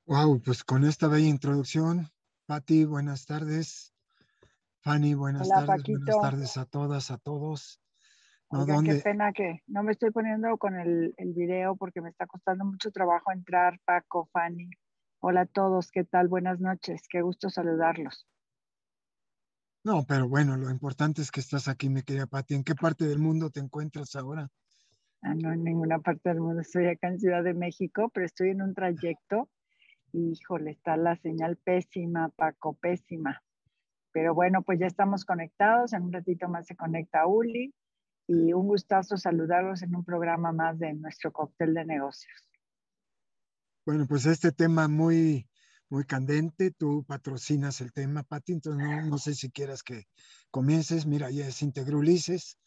Wow, pues con esta bella introducción, Patti, buenas tardes. Fanny, Hola buenas Paquito, tardes a todas, a todos. ¿No? oigan, qué ¿Dónde? pena que no me estoy poniendo con el video porque me está costando mucho trabajo entrar, Paco, Fanny. Hola a todos, ¿qué tal? Buenas noches, qué gusto saludarlos. No, pero bueno, lo importante es que estás aquí, mi querida Patti. ¿En qué parte del mundo te encuentras ahora? No en ninguna parte del mundo, estoy acá en Ciudad de México, pero estoy en un trayecto y híjole, está la señal pésima, Paco, pésima. Pero bueno, pues ya estamos conectados, en un ratito más se conecta Uli y un gustazo saludarlos en un programa más de nuestro cóctel de negocios. Bueno, pues este tema muy candente, tú patrocinas el tema, Patti, entonces no sé si quieras que comiences. Mira, ya se integró Ulises.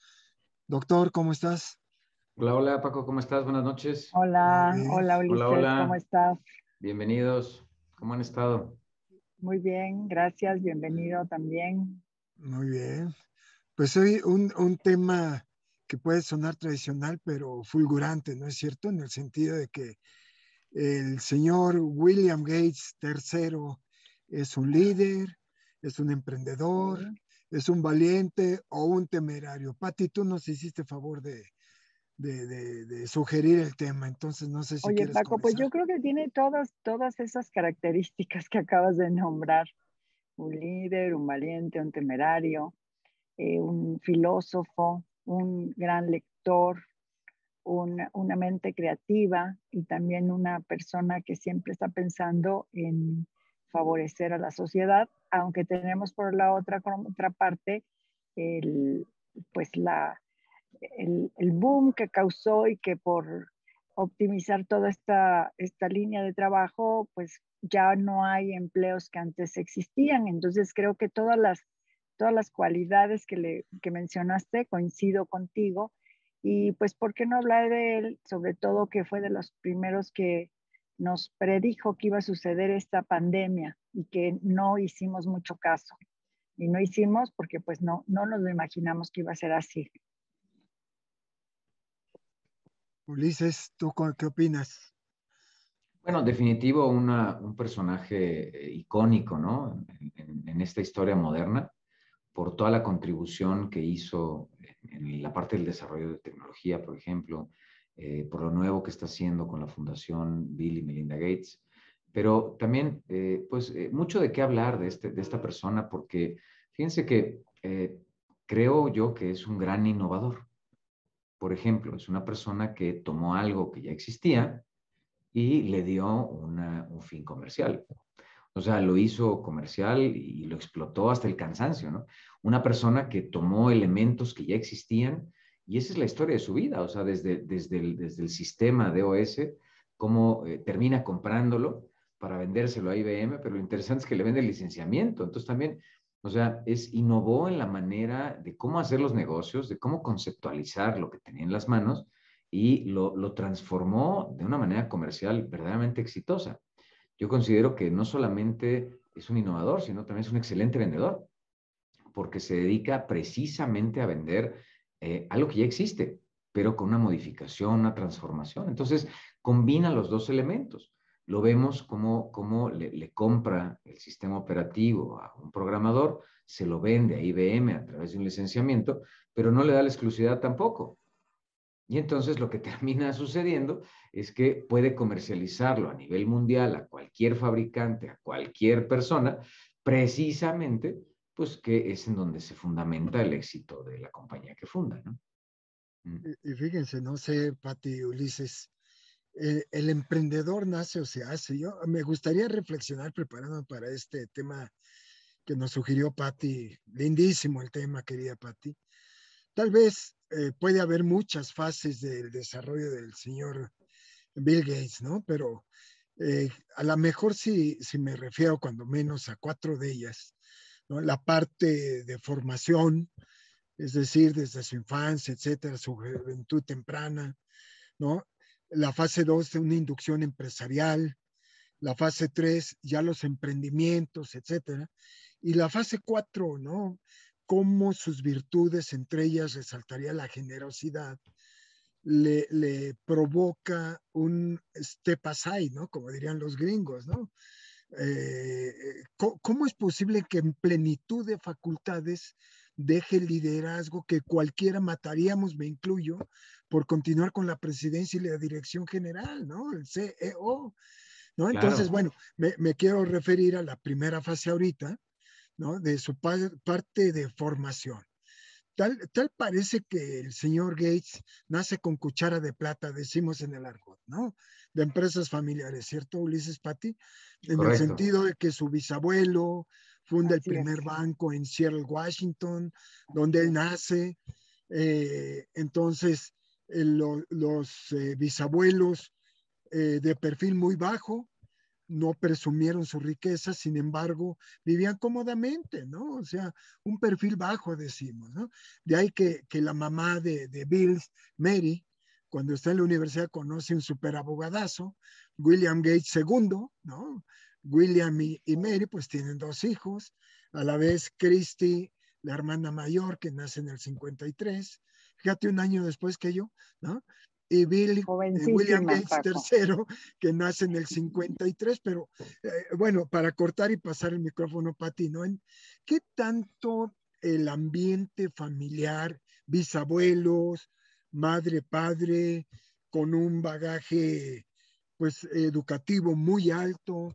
Doctor, ¿cómo estás? Hola, hola Paco, ¿cómo estás? Buenas noches. Muy Hola, bien, hola Hola, Ulises, ¿cómo hola, estás? bienvenidos. ¿Cómo han estado? Muy bien, gracias, bienvenido también. muy bien. Pues hoy un tema que puede sonar tradicional, pero fulgurante, ¿no es cierto? En el sentido de que el señor William Gates III es un líder, es un emprendedor, Sí. es un valiente o un temerario. Pati, tú nos hiciste favor de sugerir el tema, entonces no sé si Oye, quieres Paco, pues comenzar. yo creo que tiene todas esas características que acabas de nombrar. Un líder, un valiente, un temerario, un filósofo, un gran lector, una mente creativa y también una persona que siempre está pensando en favorecer a la sociedad, aunque tenemos por la otra parte el, pues el boom que causó y que por optimizar toda esta línea de trabajo, pues ya no hay empleos que antes existían. Entonces creo que todas las cualidades que mencionaste, coincido contigo. Y pues, ¿por qué no hablar de él? Sobre todo que fue de los primeros que nos predijo que iba a suceder esta pandemia y que no hicimos mucho caso. Y no hicimos porque pues no nos lo imaginamos que iba a ser así. Ulises, ¿tú qué opinas? Bueno, definitivo, un personaje icónico, ¿no? En esta historia moderna, por toda la contribución que hizo en la parte del desarrollo de tecnología, por ejemplo, por lo nuevo que está haciendo con la Fundación Bill y Melinda Gates, pero también, mucho de qué hablar de esta persona, porque fíjense que creo yo que es un gran innovador. Por ejemplo, es una persona que tomó algo que ya existía y le dio un fin comercial. O sea, lo hizo comercial y lo explotó hasta el cansancio, ¿no? Una persona que tomó elementos que ya existían y esa es la historia de su vida, o sea, desde el sistema de OS, cómo termina comprándolo para vendérselo a IBM, pero lo interesante es que le vende el licenciamiento. Entonces también, o sea, innovó en la manera de cómo hacer los negocios, de cómo conceptualizar lo que tenía en las manos y lo transformó de una manera comercial verdaderamente exitosa. Yo considero que no solamente es un innovador, sino también es un excelente vendedor, porque se dedica precisamente a vender algo que ya existe, pero con una modificación, una transformación. Entonces, combina los dos elementos. Lo vemos como le compra el sistema operativo a un programador, se lo vende a IBM a través de un licenciamiento, pero no le da la exclusividad tampoco. Y entonces lo que termina sucediendo es que puede comercializarlo a nivel mundial a cualquier fabricante, a cualquier persona, precisamente, pues que es en donde se fundamenta el éxito de la compañía que funda, ¿no? Mm. Y fíjense, no sé, Pati, Ulises, el emprendedor nace o se hace. Yo me gustaría reflexionar preparando para este tema que nos sugirió Patti. Lindísimo el tema, querida Patti. Tal vez puede haber muchas fases del desarrollo del señor Bill Gates, ¿no? Pero a lo mejor si me refiero cuando menos a cuatro de ellas, ¿no? La parte de formación, es decir, desde su infancia, etcétera, su juventud temprana, ¿no? La fase 2 de una inducción empresarial, la fase 3 ya los emprendimientos, etcétera, y la fase 4, ¿no? Cómo sus virtudes, entre ellas resaltaría la generosidad, le provoca un step aside, ¿no? Como dirían los gringos, ¿no? ¿Cómo es posible que en plenitud de facultades deje el liderazgo que cualquiera mataríamos, me incluyo, por continuar con la presidencia y la dirección general, ¿no? El CEO, ¿no? Entonces, Claro, bueno, me quiero referir a la primera fase ahorita, ¿no? De su parte de formación. Tal parece que el señor Gates nace con cuchara de plata, decimos en el argot, ¿no? De empresas familiares, ¿cierto, Ulises Patti? En el correcto. sentido de que su bisabuelo funda el Así primer es. banco en Seattle, Washington, donde Así él es. nace. Entonces, los bisabuelos de perfil muy bajo, no presumieron su riqueza, sin embargo, vivían cómodamente, ¿no? O sea, un perfil bajo, decimos, ¿no? De ahí que la mamá de Bill, Mary, cuando está en la universidad, conoce un superabogadazo, William Gates segundo, ¿no? William y Mary, pues tienen dos hijos, a la vez Christy, la hermana mayor, que nace en el 53, fíjate, un año después que yo, ¿no? Y William Jovencísima, Gates Paco. tercero, que nace en el 53, pero bueno, para cortar y pasar el micrófono para ti, ¿no? ¿Qué tanto el ambiente familiar, bisabuelos, madre, padre, con un bagaje pues educativo muy alto,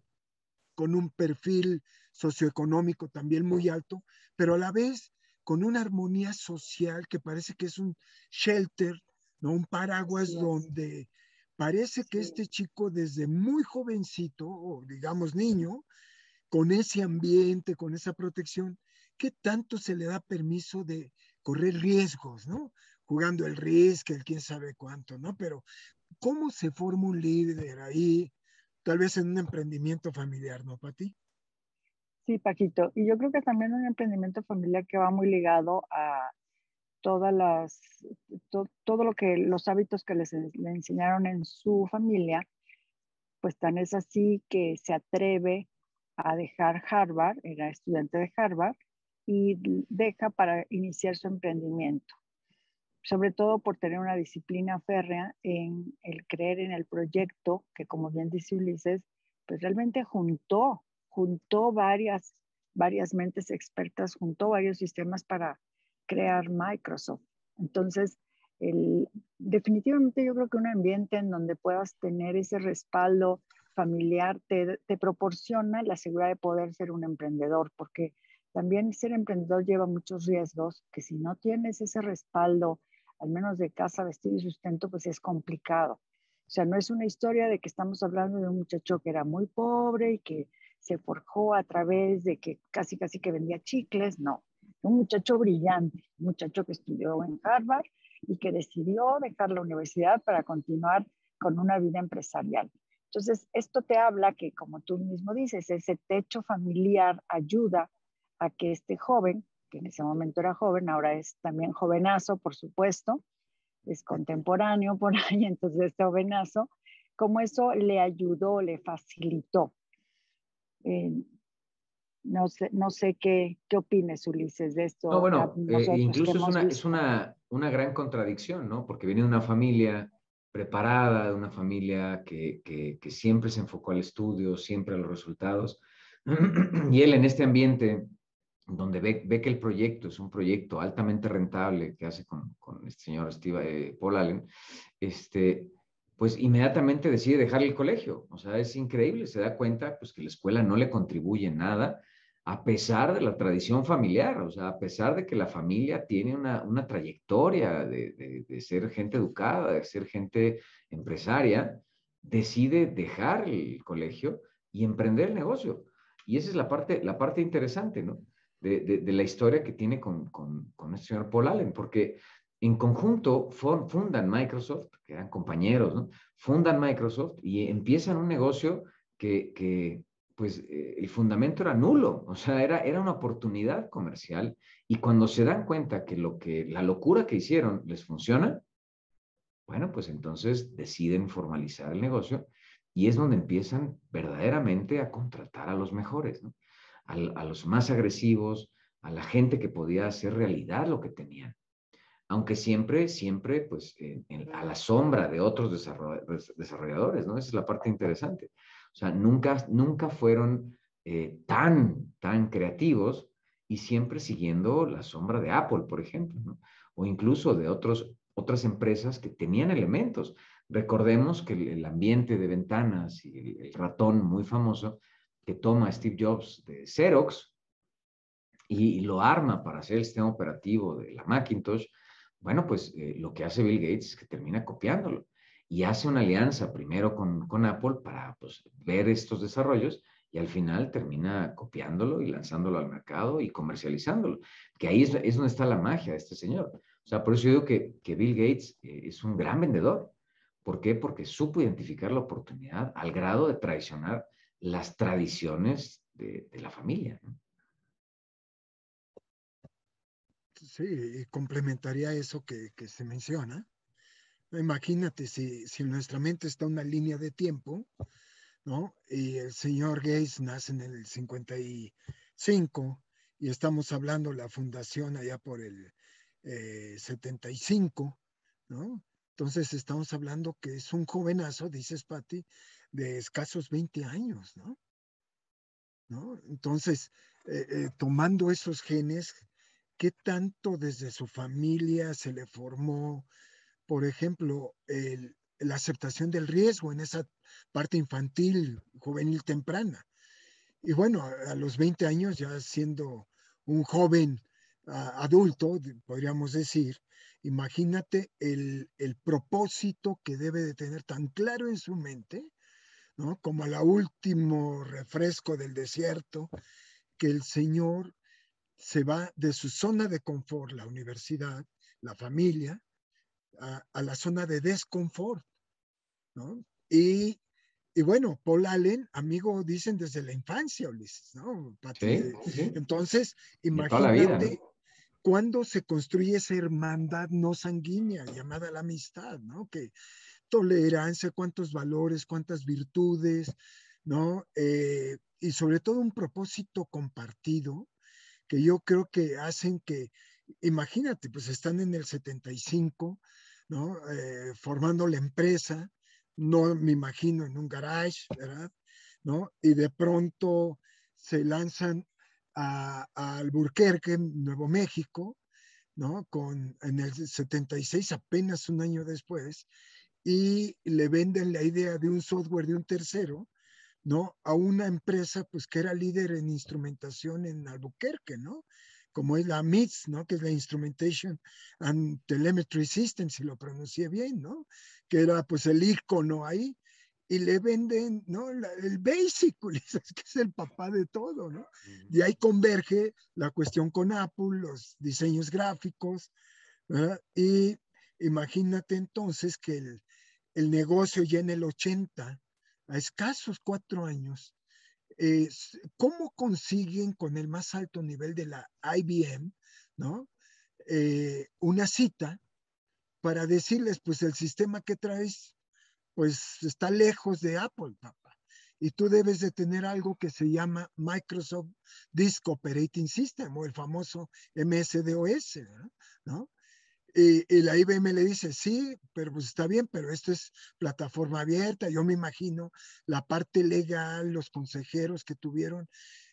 con un perfil socioeconómico también muy alto, pero a la vez con una armonía social que parece que es un shelter, ¿no? Un paraguas Así es. donde parece que Sí. este chico desde muy jovencito, o digamos niño, con ese ambiente, con esa protección, ¿qué tanto se le da permiso de correr riesgos, ¿no? Jugando el riesgo, el quién sabe cuánto, ¿no? Pero ¿cómo se forma un líder ahí, tal vez en un emprendimiento familiar, ¿no, Pati? Sí, Paquito. Y yo creo que también un emprendimiento familiar que va muy ligado a todas todo lo que los hábitos que le enseñaron en su familia, pues tan es así que se atreve a dejar Harvard, era estudiante de Harvard, y deja para iniciar su emprendimiento, sobre todo por tener una disciplina férrea en el creer en el proyecto, que como bien dice Ulises, pues realmente juntó varias mentes expertas, juntó varios sistemas para crear Microsoft. Entonces, definitivamente yo creo que un ambiente en donde puedas tener ese respaldo familiar te proporciona la seguridad de poder ser un emprendedor, porque también ser emprendedor lleva muchos riesgos, que si no tienes ese respaldo, al menos de casa, vestido y sustento, pues es complicado. O sea, no es una historia de que estamos hablando de un muchacho que era muy pobre y que se forjó a través de que casi que vendía chicles, no. Un muchacho brillante, un muchacho que estudió en Harvard y que decidió dejar la universidad para continuar con una vida empresarial. Entonces, esto te habla que, como tú mismo dices, ese techo familiar ayuda a que este joven, que en ese momento era joven, ahora es también jovenazo, por supuesto, es contemporáneo por ahí, entonces este jovenazo, como eso le ayudó, le facilitó. Eh, no sé qué opines, Ulises, de No, esto, bueno, nosotros que incluso hemos es visto. una gran contradicción, ¿no? Porque viene de una familia preparada, de una familia que siempre se enfocó al estudio, siempre a los resultados. Y él en este ambiente donde ve que el proyecto es un proyecto altamente rentable que hace con este señor Paul Allen, este, pues inmediatamente decide dejar el colegio. O sea, es increíble, se da cuenta pues, que la escuela no le contribuye en nada, a pesar de la tradición familiar, o sea, a pesar de que la familia tiene una trayectoria de ser gente educada, de ser gente empresaria, decide dejar el colegio y emprender el negocio. Y esa es la parte interesante, ¿no? De la historia que tiene con este señor Paul Allen, porque en conjunto fundan Microsoft, que eran compañeros, ¿no? Fundan Microsoft y empiezan un negocio que pues el fundamento era nulo, o sea, era una oportunidad comercial y cuando se dan cuenta la locura que hicieron les funciona, bueno, pues entonces deciden formalizar el negocio y es donde empiezan verdaderamente a contratar a los mejores, ¿no? A los más agresivos, a la gente que podía hacer realidad lo que tenían. aunque siempre, pues, a la sombra de otros desarrolladores, ¿no? Esa es la parte interesante. O sea, nunca fueron tan creativos y siempre siguiendo la sombra de Apple, por ejemplo, ¿no? O incluso de otras empresas que tenían elementos. Recordemos que el ambiente de ventanas y el ratón muy famoso que toma Steve Jobs de Xerox y lo arma para hacer el sistema operativo de la Macintosh, bueno, pues lo que hace Bill Gates es que termina copiándolo y hace una alianza primero con Apple para, pues, ver estos desarrollos y al final termina copiándolo y lanzándolo al mercado y comercializándolo, que ahí es donde está la magia de este señor. O sea, por eso yo digo que Bill Gates es un gran vendedor. ¿Por qué? Porque supo identificar la oportunidad al grado de traicionar las tradiciones de la familia, ¿no? Sí, y complementaría eso que se menciona. Imagínate si en nuestra mente está una línea de tiempo, ¿no? Y el señor Gates nace en el 55 y estamos hablando de la fundación allá por el 75, ¿no? Entonces estamos hablando que es un jovenazo, dices Patti, de escasos 20 años, ¿no? ¿No? Entonces, tomando esos genes, ¿qué tanto desde su familia se le formó, por ejemplo, la aceptación del riesgo en esa parte infantil, juvenil temprana? Y bueno, a los 20 años, ya siendo un joven adulto, podríamos decir, imagínate el propósito que debe de tener tan claro en su mente, ¿no? Como el último refresco del desierto, que el Señor se va de su zona de confort, la universidad, la familia, a la zona de desconfort, ¿no? Y bueno, Paul Allen, amigo, dicen desde la infancia, Ulises, ¿no? Pati, Sí, sí, entonces, de toda la vida, imagínate ¿no? cuándo se construye esa hermandad no sanguínea llamada la amistad, ¿no? Que tolerancia, cuántos valores, cuántas virtudes, ¿no? Y sobre todo un propósito compartido que yo creo que hacen que, imagínate, pues están en el 75, ¿no? Formando la empresa, no me imagino en un garage, ¿verdad? ¿No? Y de pronto se lanzan a Albuquerque, Nuevo México, ¿no? En el 76, apenas un año después, y le venden la idea de un software de un tercero, ¿no? A una empresa pues que era líder en instrumentación en Albuquerque, ¿no? Como es la MITS, ¿no? Que es la Instrumentation and Telemetry System, si lo pronuncié bien, ¿no? Que era pues el icono ahí, y le venden, ¿no? El Basic, que es el papá de todo, ¿no? Y ahí converge la cuestión con Apple, los diseños gráficos, ¿verdad? Y imagínate entonces que el negocio ya en el 80, a escasos 4 años, ¿cómo consiguen con el más alto nivel de la IBM, ¿no? Una cita para decirles, pues el sistema que traes, pues está lejos de Apple, papá. Y tú debes de tener algo que se llama Microsoft Disk Operating System o el famoso MS-DOS, ¿no? Y la IBM le dice, sí, pero pues está bien, pero esto es plataforma abierta. Yo me imagino la parte legal, los consejeros que tuvieron.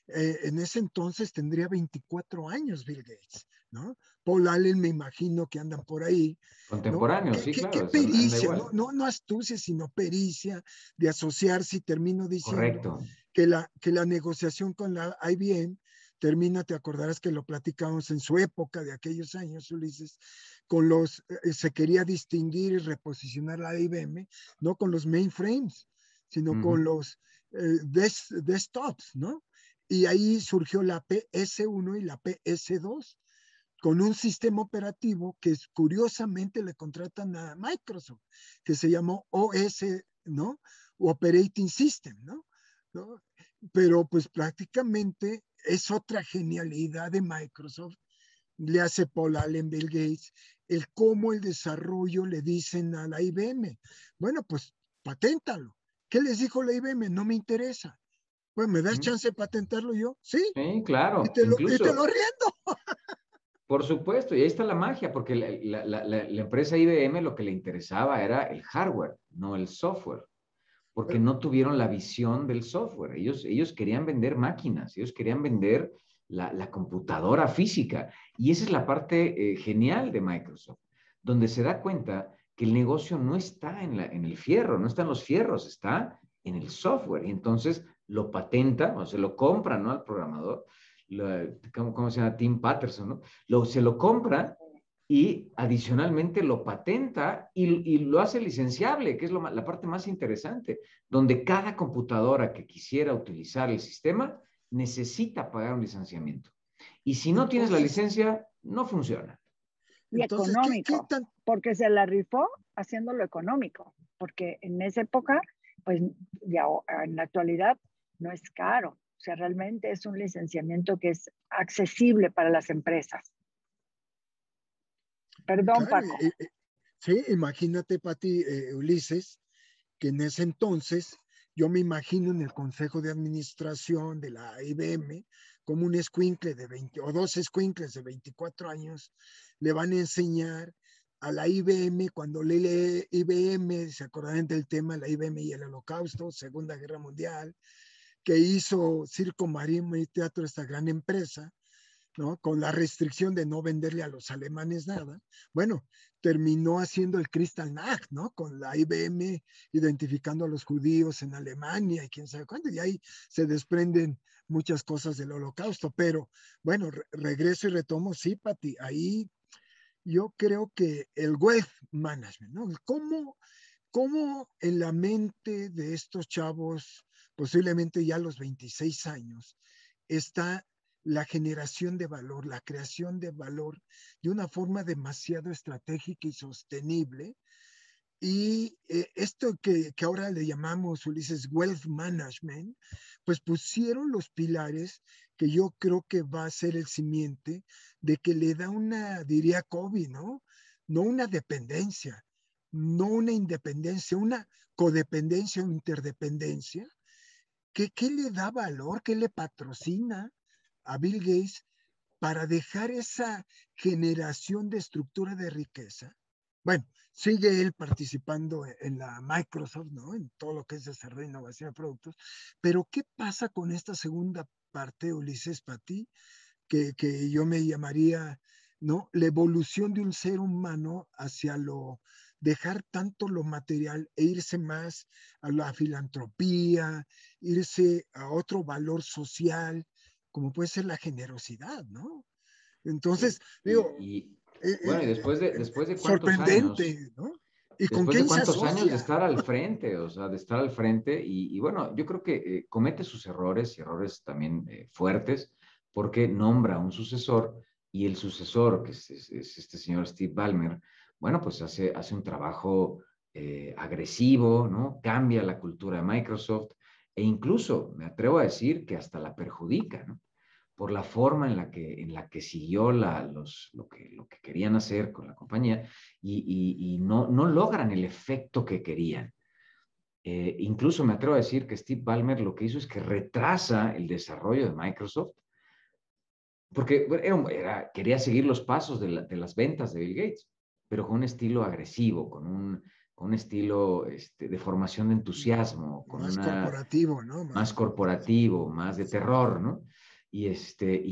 En ese entonces tendría 24 años Bill Gates, ¿no? Paul Allen me imagino que andan por ahí, ¿no? Contemporáneo, sí, ¿Qué claro, anda pericia, igual. no astucia, sino pericia de asociarse y termino diciendo Correcto. que la negociación con la IBM termina, te acordarás que lo platicamos en su época de aquellos años, Ulises, con se quería distinguir y reposicionar la IBM, no con los mainframes, sino con los desktops, ¿no? Y ahí surgió la PS1 y la PS2, con un sistema operativo que curiosamente le contratan a Microsoft, que se llamó OS, ¿no? Operating System, ¿no? ¿No? Pero pues prácticamente es otra genialidad de Microsoft, le hace Paul Allen, Bill Gates, el cómo el desarrollo le dicen a la IBM, bueno, pues paténtalo. ¿Qué les dijo la IBM? No me interesa. Bueno, ¿me das chance de patentarlo yo? Sí, Sí, claro, y te lo incluso riendo. Por supuesto, y ahí está la magia, porque la empresa IBM lo que le interesaba era el hardware, no el software, porque no tuvieron la visión del software. Ellos querían vender máquinas, ellos querían vender la computadora física. Y esa es la parte genial de Microsoft, donde se da cuenta que el negocio no está en el fierro, no está en los fierros, está en el software. Y entonces lo patenta, o se lo compra, ¿no? Al programador. ¿Cómo se llama? Tim Patterson, ¿no? Se lo compra y adicionalmente lo patenta y lo hace licenciable, que es la parte más interesante, donde cada computadora que quisiera utilizar el sistema necesita pagar un licenciamiento. Y si no tienes la licencia, no funciona. Y Entonces, económico, porque se la rifó haciéndolo económico, porque en esa época, pues ya en la actualidad no es caro, o sea, realmente es un licenciamiento que es accesible para las empresas. Perdón, claro, Paco. sí, imagínate, Pati, Ulises, que en ese entonces yo me imagino en el consejo de administración de la IBM como un escuincle de 20 o dos escuincles de 24 años le van a enseñar a la IBM, cuando lee IBM, se acordarán del tema, la IBM y el Holocausto, Segunda Guerra Mundial, que hizo Circo, Marino y Teatro, esta gran empresa, ¿no? Con la restricción de no venderle a los alemanes nada. Bueno, terminó haciendo el Kristallnacht, ¿no? Con la IBM identificando a los judíos en Alemania y quién sabe cuándo, y ahí se desprenden muchas cosas del Holocausto, pero bueno, regreso y retomo, sí, Pati, ahí yo creo que el wealth management, ¿no? ¿Cómo en la mente de estos chavos, posiblemente ya a los 26 años, está la generación de valor, la creación de valor de una forma demasiado estratégica y sostenible? Y esto que ahora le llamamos, Ulises, wealth management, pues pusieron los pilares que yo creo que va a ser el simiente de que le da una, diría Kobe, ¿no? No una dependencia, no una independencia, una codependencia o interdependencia. ¿Qué le da valor? ¿Qué le patrocina a Bill Gates para dejar esa generación de estructura de riqueza? Bueno, sigue él participando en la Microsoft, ¿no? En todo lo que es desarrollo e innovación de productos. Pero, ¿qué pasa con esta segunda parte, Ulises, para ti? Que yo me llamaría, ¿no? La evolución de un ser humano hacia dejar tanto lo material e irse más a la filantropía, irse a otro valor social, como puede ser la generosidad, ¿no? Entonces, digo, Bueno, y después de cuántos años, sorprendente, ¿no? ¿Y con después de quién se cuántos años de asocia? estar al frente, o sea, de estar al frente, y bueno, yo creo que comete sus errores, y errores también fuertes, porque nombra un sucesor, y el sucesor, que es este señor Steve Ballmer, bueno, pues hace un trabajo agresivo, ¿no? Cambia la cultura de Microsoft, e incluso me atrevo a decir que hasta la perjudica, ¿no? Por la forma en la que siguió lo que querían hacer con la compañía y no logran el efecto que querían. Incluso me atrevo a decir que Steve Ballmer lo que hizo es que retrasa el desarrollo de Microsoft porque quería seguir los pasos de las ventas de Bill Gates, pero con un estilo agresivo, con un estilo de formación de entusiasmo, Más corporativo, ¿no? más corporativo, más de terror, ¿no? Y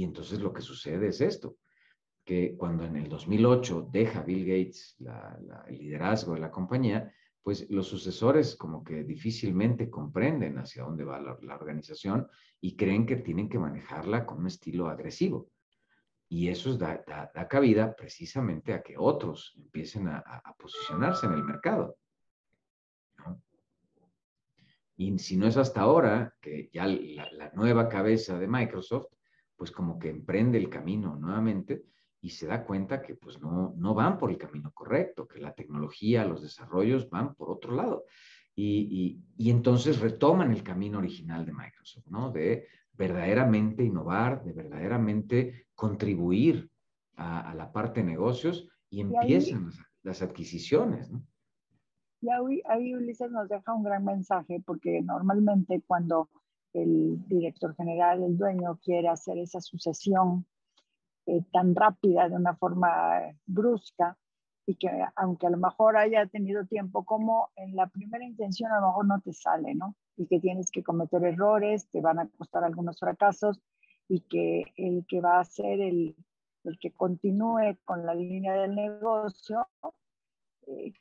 entonces lo que sucede es esto, que cuando en el 2008 deja Bill Gates el liderazgo de la compañía, pues los sucesores como que difícilmente comprenden hacia dónde va la organización y creen que tienen que manejarla con un estilo agresivo. Y eso da cabida precisamente a que otros empiecen a posicionarse en el mercado, ¿no? Y si no es hasta ahora, que ya la nueva cabeza de Microsoft, pues como que emprende el camino nuevamente y se da cuenta que pues no van por el camino correcto, que la tecnología, los desarrollos van por otro lado. Y entonces retoman el camino original de Microsoft, ¿no? De verdaderamente innovar, de verdaderamente contribuir a la parte de negocios y Y ahí, empiezan las adquisiciones, ¿no? ahí Ulises nos deja un gran mensaje, porque normalmente cuando el director general, el dueño, quiere hacer esa sucesión, tan rápida, de una forma brusca, y que aunque a lo mejor haya tenido tiempo, como en la primera intención a lo mejor no te sale, ¿no? Y que tienes que cometer errores, te van a costar algunos fracasos, y que el que va a ser el que continúe con la línea del negocio, eh,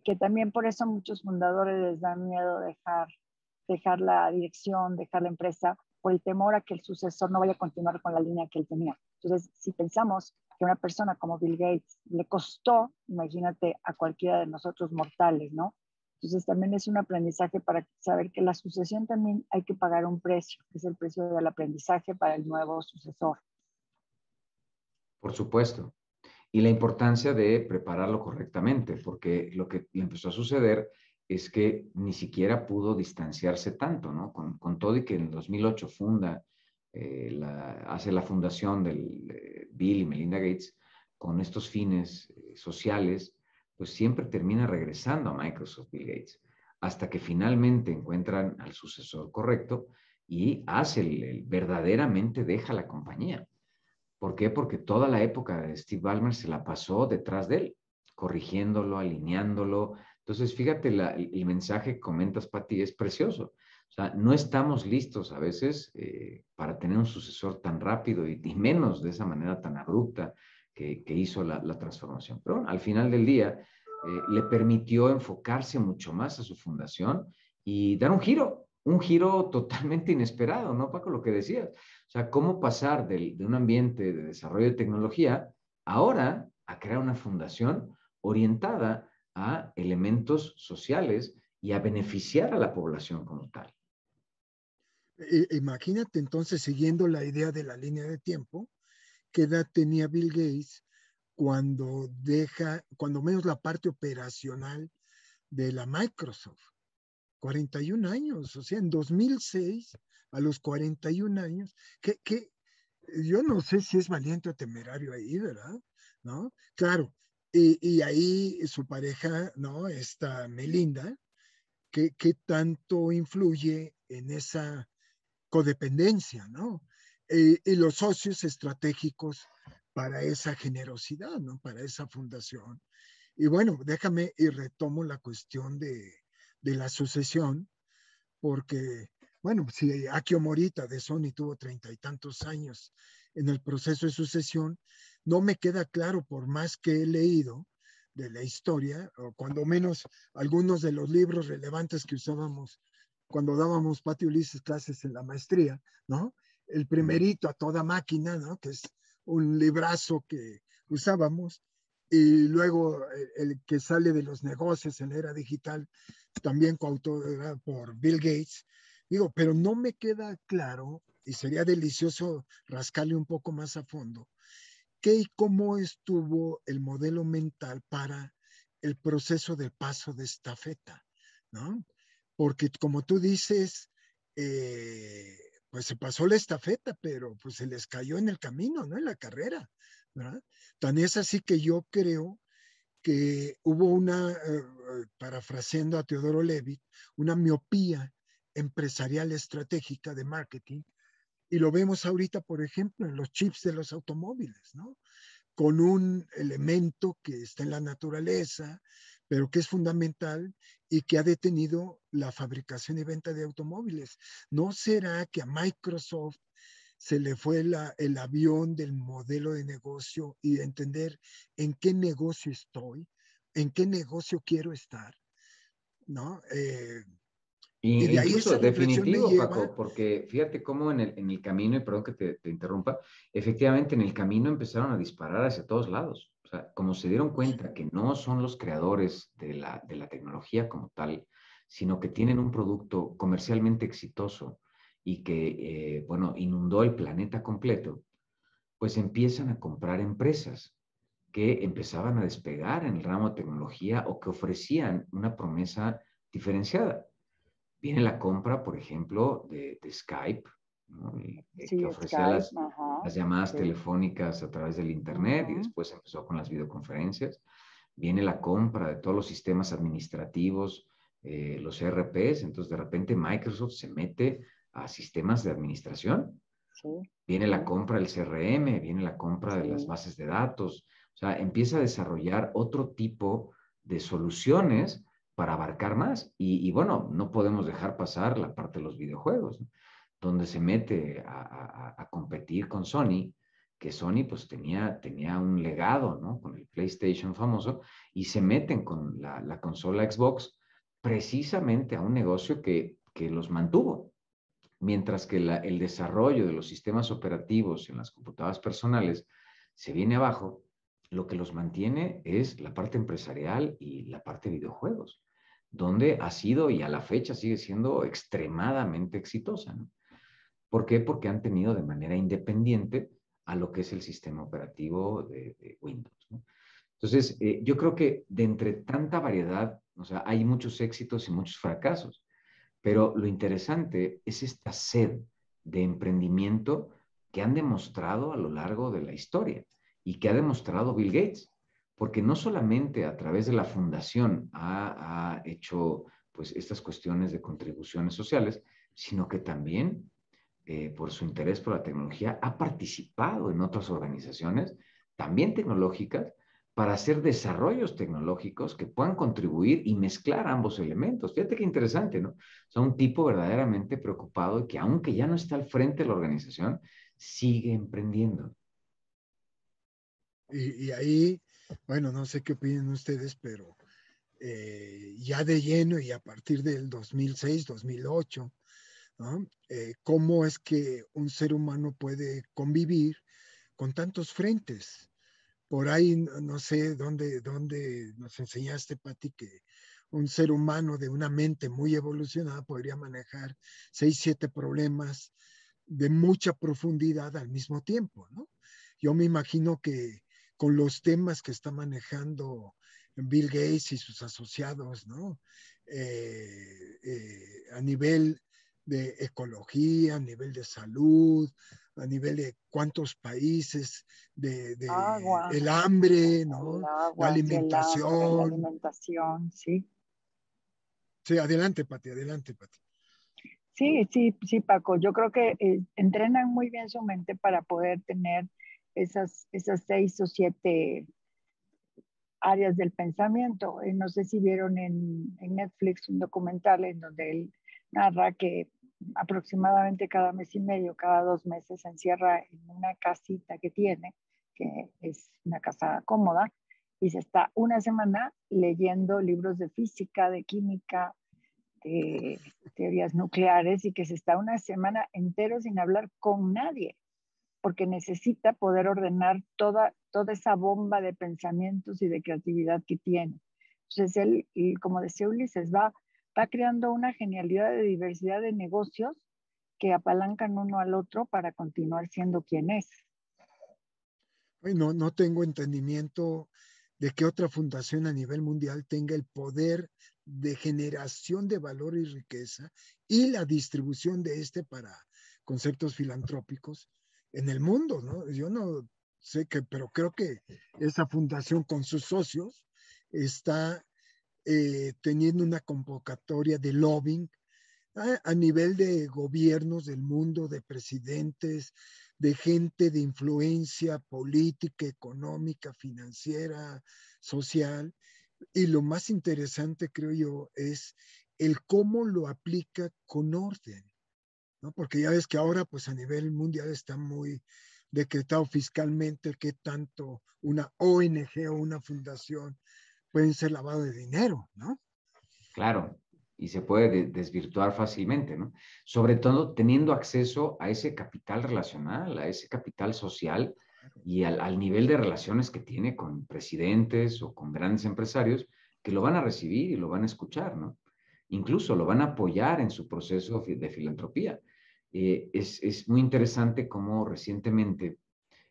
que también por eso a muchos fundadores les da miedo dejar la dirección, dejar la empresa, por el temor a que el sucesor no vaya a continuar con la línea que él tenía. Entonces, si pensamos que a una persona como Bill Gates le costó, imagínate a cualquiera de nosotros mortales, ¿no? Entonces, también es un aprendizaje para saber que la sucesión también hay que pagar un precio, que es el precio del aprendizaje para el nuevo sucesor. Por supuesto. Y la importancia de prepararlo correctamente, porque lo que le empezó a suceder es que ni siquiera pudo distanciarse tanto, ¿no? Con todo y que en el 2008 hace la fundación del Bill y Melinda Gates con estos fines sociales, pues siempre termina regresando a Microsoft Bill Gates, hasta que finalmente encuentran al sucesor correcto y verdaderamente deja la compañía. ¿Por qué? Porque toda la época de Steve Ballmer se la pasó detrás de él, corrigiéndolo, alineándolo. Entonces, fíjate, el mensaje que comentas, Pati, es precioso. O sea, no estamos listos a veces para tener un sucesor tan rápido y menos de esa manera tan abrupta que hizo la transformación. Pero bueno, al final del día, le permitió enfocarse mucho más a su fundación y dar un giro totalmente inesperado, ¿no, Paco? Lo que decías. O sea, cómo pasar de un ambiente de desarrollo de tecnología ahora a crear una fundación orientada a elementos sociales y a beneficiar a la población como tal. Imagínate entonces, siguiendo la idea de la línea de tiempo, qué edad tenía Bill Gates cuando menos la parte operacional de la Microsoft. 41 años, o sea, en 2006, a los 41 años, que yo no sé si es valiente o temerario ahí, ¿verdad? ¿No? Claro, y ahí su pareja, ¿no? Esta Melinda, ¿qué tanto influye en esa codependencia, ¿no? Y los socios estratégicos para esa generosidad, ¿no? Para esa fundación. Y bueno, déjame y retomo la cuestión de la sucesión, porque, bueno, si Akio Morita de Sony tuvo 30 y tantos años en el proceso de sucesión, no me queda claro, por más que he leído de la historia, o cuando menos algunos de los libros relevantes que usábamos cuando dábamos Pati Ulises clases en la maestría, ¿no? El primerito a toda máquina, ¿no? Que es un librazo que usábamos, y luego el que sale de los negocios en la era digital, también coautorado por Bill Gates. Digo, pero no me queda claro, y sería delicioso rascarle un poco más a fondo, qué y cómo estuvo el modelo mental para el proceso del paso de estafeta, ¿no? Porque como tú dices, pues se pasó la estafeta, pero pues se les cayó en el camino, ¿no? En la carrera, ¿verdad? Tan es así que yo creo que hubo parafraseando a Teodoro Levitt, una miopía empresarial estratégica de marketing, y lo vemos ahorita, por ejemplo, en los chips de los automóviles, ¿no? Con un elemento que está en la naturaleza, pero que es fundamental y que ha detenido la fabricación y venta de automóviles. ¿No será que a Microsoft se le fue el avión del modelo de negocio y de entender en qué negocio estoy, en qué negocio quiero estar, ¿no? Y de ahí esa Incluso reflexión me definitivo, lleva. Paco, porque fíjate cómo en el camino, y perdón que te interrumpa, efectivamente en el camino empezaron a disparar hacia todos lados. O sea, como se dieron cuenta que no son los creadores de la tecnología como tal, sino que tienen un producto comercialmente exitoso y que, bueno, inundó el planeta completo, pues empiezan a comprar empresas que empezaban a despegar en el ramo de tecnología o que ofrecían una promesa diferenciada. Viene la compra, por ejemplo, de Skype, ¿no? Sí, Que ofrecía Skype, ajá, las llamadas sí. telefónicas a través del Internet y Uh-huh. después empezó con las videoconferencias. Viene la compra de todos los sistemas administrativos, los ERPs, entonces de repente Microsoft se mete a sistemas de administración Sí. Viene la compra del CRM, viene la compra de las bases de datos. O sea, empieza a desarrollar otro tipo de soluciones para abarcar más. Y bueno, no podemos dejar pasar la parte de los videojuegos, ¿no? Donde se mete a competir con Sony, que Sony pues tenía un legado, ¿no? Con el PlayStation famoso, y se meten con la consola Xbox precisamente a un negocio que los mantuvo. Mientras que el desarrollo de los sistemas operativos en las computadoras personales se viene abajo, lo que los mantiene es la parte empresarial y la parte de videojuegos, donde ha sido y a la fecha sigue siendo extremadamente exitosa, ¿no? ¿Por qué? Porque han tenido de manera independiente a lo que es el sistema operativo de Windows, ¿no? Entonces, yo creo que de entre tanta variedad, o sea, hay muchos éxitos y muchos fracasos, pero lo interesante es esta sed de emprendimiento que han demostrado a lo largo de la historia y que ha demostrado Bill Gates, porque no solamente a través de la fundación ha hecho pues estas cuestiones de contribuciones sociales, sino que también por su interés por la tecnología ha participado en otras organizaciones, también tecnológicas, para hacer desarrollos tecnológicos que puedan contribuir y mezclar ambos elementos. Fíjate qué interesante, ¿no? O sea, un tipo verdaderamente preocupado y que aunque ya no está al frente de la organización, sigue emprendiendo. Y ahí, bueno, no sé qué opinan ustedes, pero ya de lleno y a partir del 2006, 2008, ¿no? ¿Cómo es que un ser humano puede convivir con tantos frentes? Por ahí, no sé dónde nos enseñaste, Pati, que un ser humano de una mente muy evolucionada podría manejar 6, 7 problemas de mucha profundidad al mismo tiempo, ¿no? Yo me imagino que con los temas que está manejando Bill Gates y sus asociados, ¿no? A nivel de ecología, a nivel de salud, a nivel de cuántos países, de Agua, el hambre, el ¿no? La agua, sí, el hambre, la alimentación. alimentación, sí. Sí, adelante, Pati, adelante, Pati. Sí, sí, sí, Paco. Yo creo que entrenan muy bien su mente para poder tener esas 6 o 7 áreas del pensamiento. No sé si vieron en Netflix un documental en donde él narra que aproximadamente cada mes y medio, cada 2 meses se encierra en una casita que tiene, que es una casa cómoda, y se está una semana leyendo libros de física, de química, de teorías nucleares, y que se está una semana entero sin hablar con nadie, porque necesita poder ordenar toda esa bomba de pensamientos y de creatividad que tiene. Entonces él, y como decía Ulises, va creando una genialidad de diversidad de negocios que apalancan uno al otro para continuar siendo quien es. No, no tengo entendimiento de que otra fundación a nivel mundial tenga el poder de generación de valor y riqueza y la distribución de este para conceptos filantrópicos en el mundo, ¿no? Yo no sé qué, pero creo que esa fundación con sus socios está teniendo una convocatoria de lobbying a nivel de gobiernos del mundo, de presidentes, de gente de influencia política, económica, financiera, social. Y lo más interesante, creo yo, es el cómo lo aplica con orden, ¿no? Porque ya ves que ahora, pues a nivel mundial está muy decretado fiscalmente qué tanto una ONG o una fundación pueden ser lavado de dinero, ¿no? Claro, y se puede desvirtuar fácilmente, ¿no? Sobre todo teniendo acceso a ese capital relacional, a ese capital social y al nivel de relaciones que tiene con presidentes o con grandes empresarios que lo van a recibir y lo van a escuchar, ¿no? Incluso lo van a apoyar en su proceso de filantropía. Es muy interesante cómo recientemente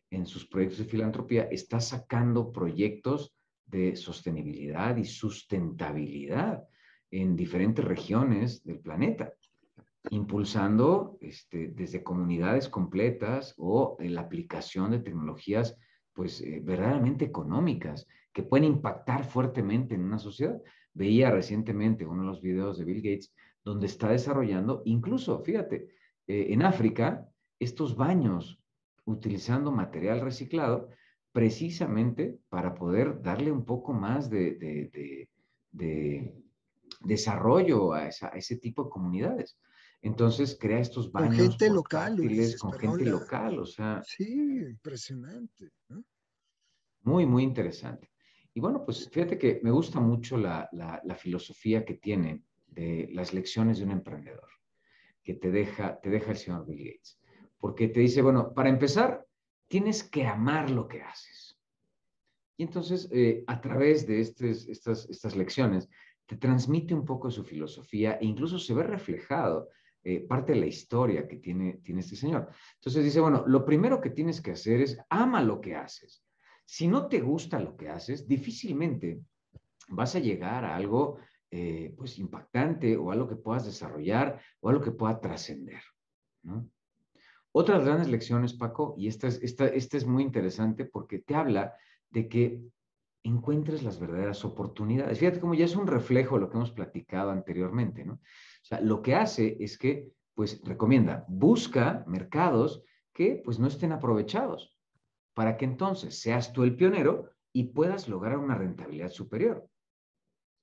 en sus proyectos de filantropía está sacando proyectos de sostenibilidad y sustentabilidad en diferentes regiones del planeta, impulsando desde comunidades completas o la aplicación de tecnologías pues verdaderamente económicas que pueden impactar fuertemente en una sociedad. Veía recientemente uno de los videos de Bill Gates donde está desarrollando, incluso, fíjate, en África, estos baños utilizando material reciclado precisamente para poder darle un poco más de desarrollo a ese tipo de comunidades. Entonces crea estos Con baños gente local, portátiles Ulises, con perdón, gente local, o sea, sí, impresionante, ¿no? muy, muy interesante. Y bueno, pues fíjate que me gusta mucho la filosofía que tiene de las lecciones de un emprendedor, que te deja el señor Bill Gates. Porque te dice, bueno, para empezar, tienes que amar lo que haces. Y entonces, a través de estas lecciones, te transmite un poco de su filosofía e incluso se ve reflejado parte de la historia que tiene este señor. Entonces dice, bueno, lo primero que tienes que hacer es ama lo que haces. Si no te gusta lo que haces, difícilmente vas a llegar a algo pues impactante o algo que puedas desarrollar o algo que pueda trascender, ¿no? Otras grandes lecciones, Paco, y esta es muy interesante porque te habla de que encuentres las verdaderas oportunidades. Fíjate cómo ya es un reflejo de lo que hemos platicado anteriormente, ¿no? O sea, lo que hace es que, pues, recomienda, busca mercados que, pues, no estén aprovechados, para que entonces seas tú el pionero y puedas lograr una rentabilidad superior.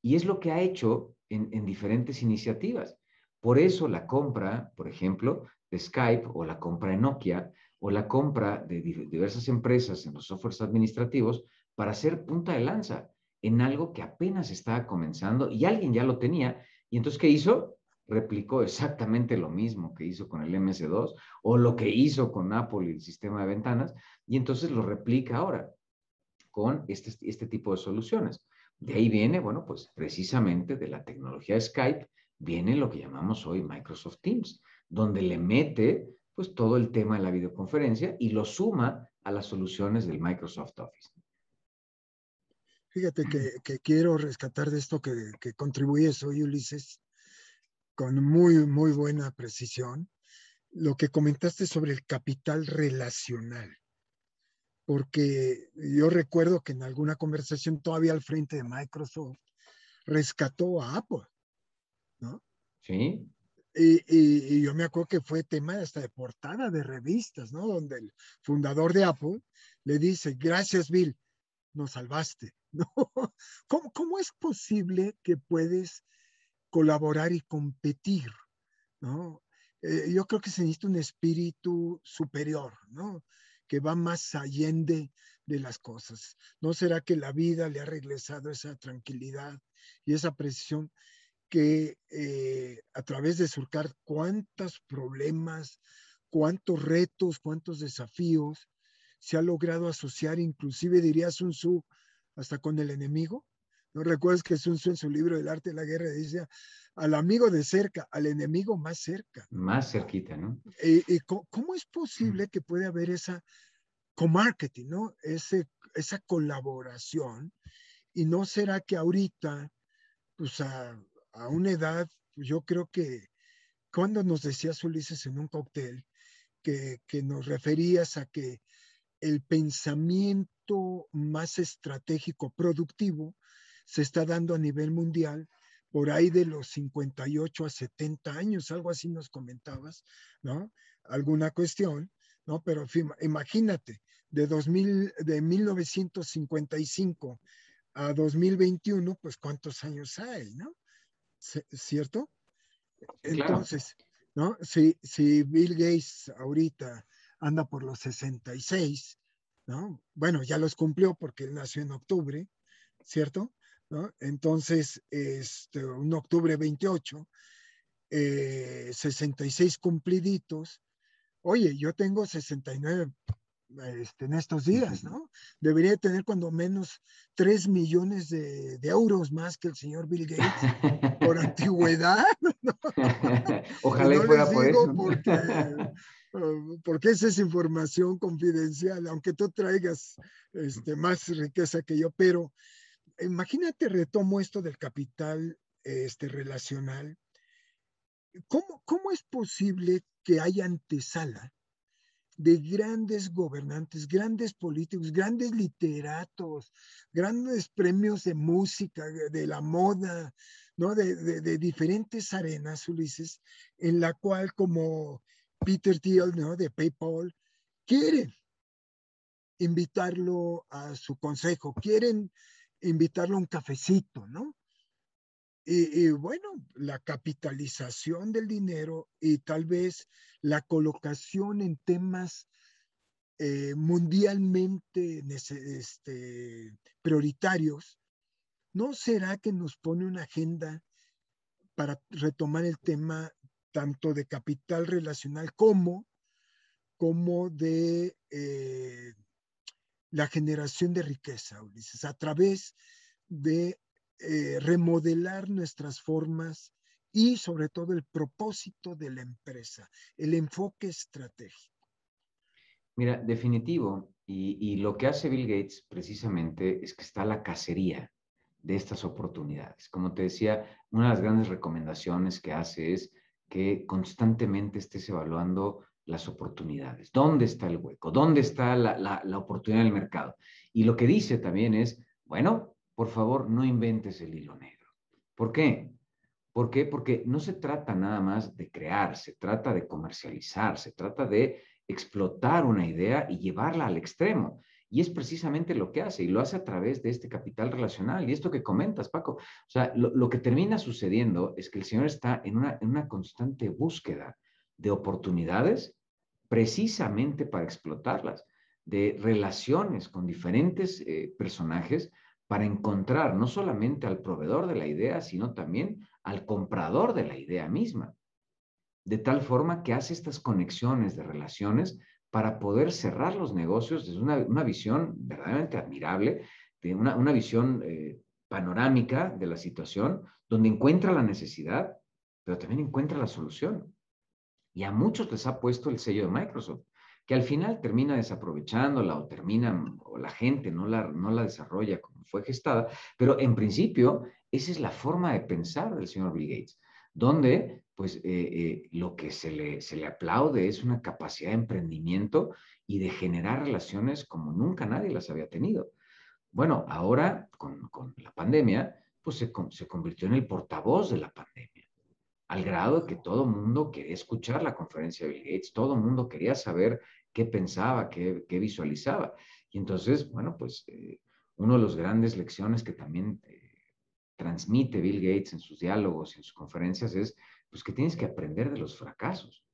Y es lo que ha hecho en diferentes iniciativas. Por eso la compra, por ejemplo, de Skype o la compra de Nokia o la compra de diversas empresas en los softwares administrativos para ser punta de lanza en algo que apenas estaba comenzando y alguien ya lo tenía. Y entonces, ¿qué hizo? Replicó exactamente lo mismo que hizo con el MS2 o lo que hizo con Apple y el sistema de ventanas y entonces lo replica ahora con este tipo de soluciones. De ahí viene, bueno, pues precisamente de la tecnología Skype, viene lo que llamamos hoy Microsoft Teams, donde le mete pues todo el tema de la videoconferencia y lo suma a las soluciones del Microsoft Office. Fíjate que quiero rescatar de esto que contribuyes hoy, Ulises, con muy, muy buena precisión, lo que comentaste sobre el capital relacional, porque yo recuerdo que en alguna conversación todavía al frente de Microsoft rescató a Apple, ¿no? ¿Sí? Y yo me acuerdo que fue tema hasta de portada de revistas, ¿no? Donde el fundador de Apple le dice, gracias Bill, nos salvaste, ¿no? ¿Cómo es posible que puedes colaborar y competir, ¿no? Yo creo que se necesita un espíritu superior, ¿no? Que va más allende de las cosas. ¿No será que la vida le ha regresado esa tranquilidad y esa precisión que a través de surcar cuántos problemas, cuántos retos, cuántos desafíos se ha logrado asociar, inclusive diría Sun Tzu, hasta con el enemigo? ¿No recuerdas que Sun Tzu en su libro El arte de la guerra dice al amigo de cerca, al enemigo más cerca? Más cerquita, ¿no? ¿Cómo es posible que puede haber esa co-marketing, ¿no? Esa colaboración? ¿Y no será que ahorita, pues a una edad, yo creo que cuando nos decías, Ulises, en un cóctel, que nos referías a que el pensamiento más estratégico, productivo, se está dando a nivel mundial por ahí de los 58 a 70 años, algo así nos comentabas, ¿no? Alguna cuestión, ¿no? Pero imagínate, de 1955 a 2021, pues cuántos años hay, ¿no? ¿Cierto? Sí, claro. Entonces, ¿no? Si Bill Gates ahorita anda por los 66, ¿no? Bueno, ya los cumplió porque él nació en octubre, ¿cierto? ¿No? Entonces, un octubre 28, 66 cumpliditos. Oye, yo tengo 69 en estos días, ¿no? Debería tener cuando menos 3 millones de euros más que el señor Bill Gates por antigüedad, ¿no? Y Ojalá y no les fuera por digo eso. porque esa es información confidencial, aunque tú traigas más riqueza que yo, pero imagínate, retomo esto del capital relacional. ¿Cómo es posible que haya antesala de grandes gobernantes, grandes políticos, grandes literatos, grandes premios de música, de la moda, ¿no? De diferentes arenas, Ulises, en la cual como Peter Thiel, ¿no? De PayPal, quieren invitarlo a su consejo, quieren invitarlo a un cafecito, ¿no? Y bueno, la capitalización del dinero y tal vez la colocación en temas mundialmente prioritarios, ¿no será que nos pone una agenda para retomar el tema tanto de capital relacional como de la generación de riqueza, Ulises, a través de remodelar nuestras formas y sobre todo el propósito de la empresa, el enfoque estratégico? Mira, definitivo. Y lo que hace Bill Gates precisamente es que está a la cacería de estas oportunidades. Como te decía, una de las grandes recomendaciones que hace es que constantemente estés evaluando las oportunidades. ¿Dónde está el hueco? ¿Dónde está la oportunidad en el mercado? Y lo que dice también es, bueno, por favor, no inventes el hilo negro. ¿Por qué? ¿Por qué? Porque no se trata nada más de crear, se trata de comercializar, se trata de explotar una idea y llevarla al extremo. Y es precisamente lo que hace, y lo hace a través de este capital relacional. Y esto que comentas, Paco, o sea, lo que termina sucediendo es que el señor está en una constante búsqueda de oportunidades precisamente para explotarlas, de relaciones con diferentes personajes para encontrar no solamente al proveedor de la idea, sino también al comprador de la idea misma. De tal forma que hace estas conexiones de relaciones para poder cerrar los negocios desde una visión verdaderamente admirable, de una visión panorámica de la situación, donde encuentra la necesidad, pero también encuentra la solución. Y a muchos les ha puesto el sello de Microsoft, que al final termina desaprovechándola o o la gente no la desarrolla como fue gestada, pero en principio esa es la forma de pensar del señor Bill Gates, donde pues lo que se le aplaude es una capacidad de emprendimiento y de generar relaciones como nunca nadie las había tenido. Bueno, ahora con la pandemia, pues se convirtió en el portavoz de la pandemia, al grado de que todo el mundo quería escuchar la conferencia de Bill Gates, todo el mundo quería saber qué pensaba, qué visualizaba. Y entonces, bueno, pues una de las grandes lecciones que también transmite Bill Gates en sus diálogos y en sus conferencias es pues que tienes que aprender de los fracasos.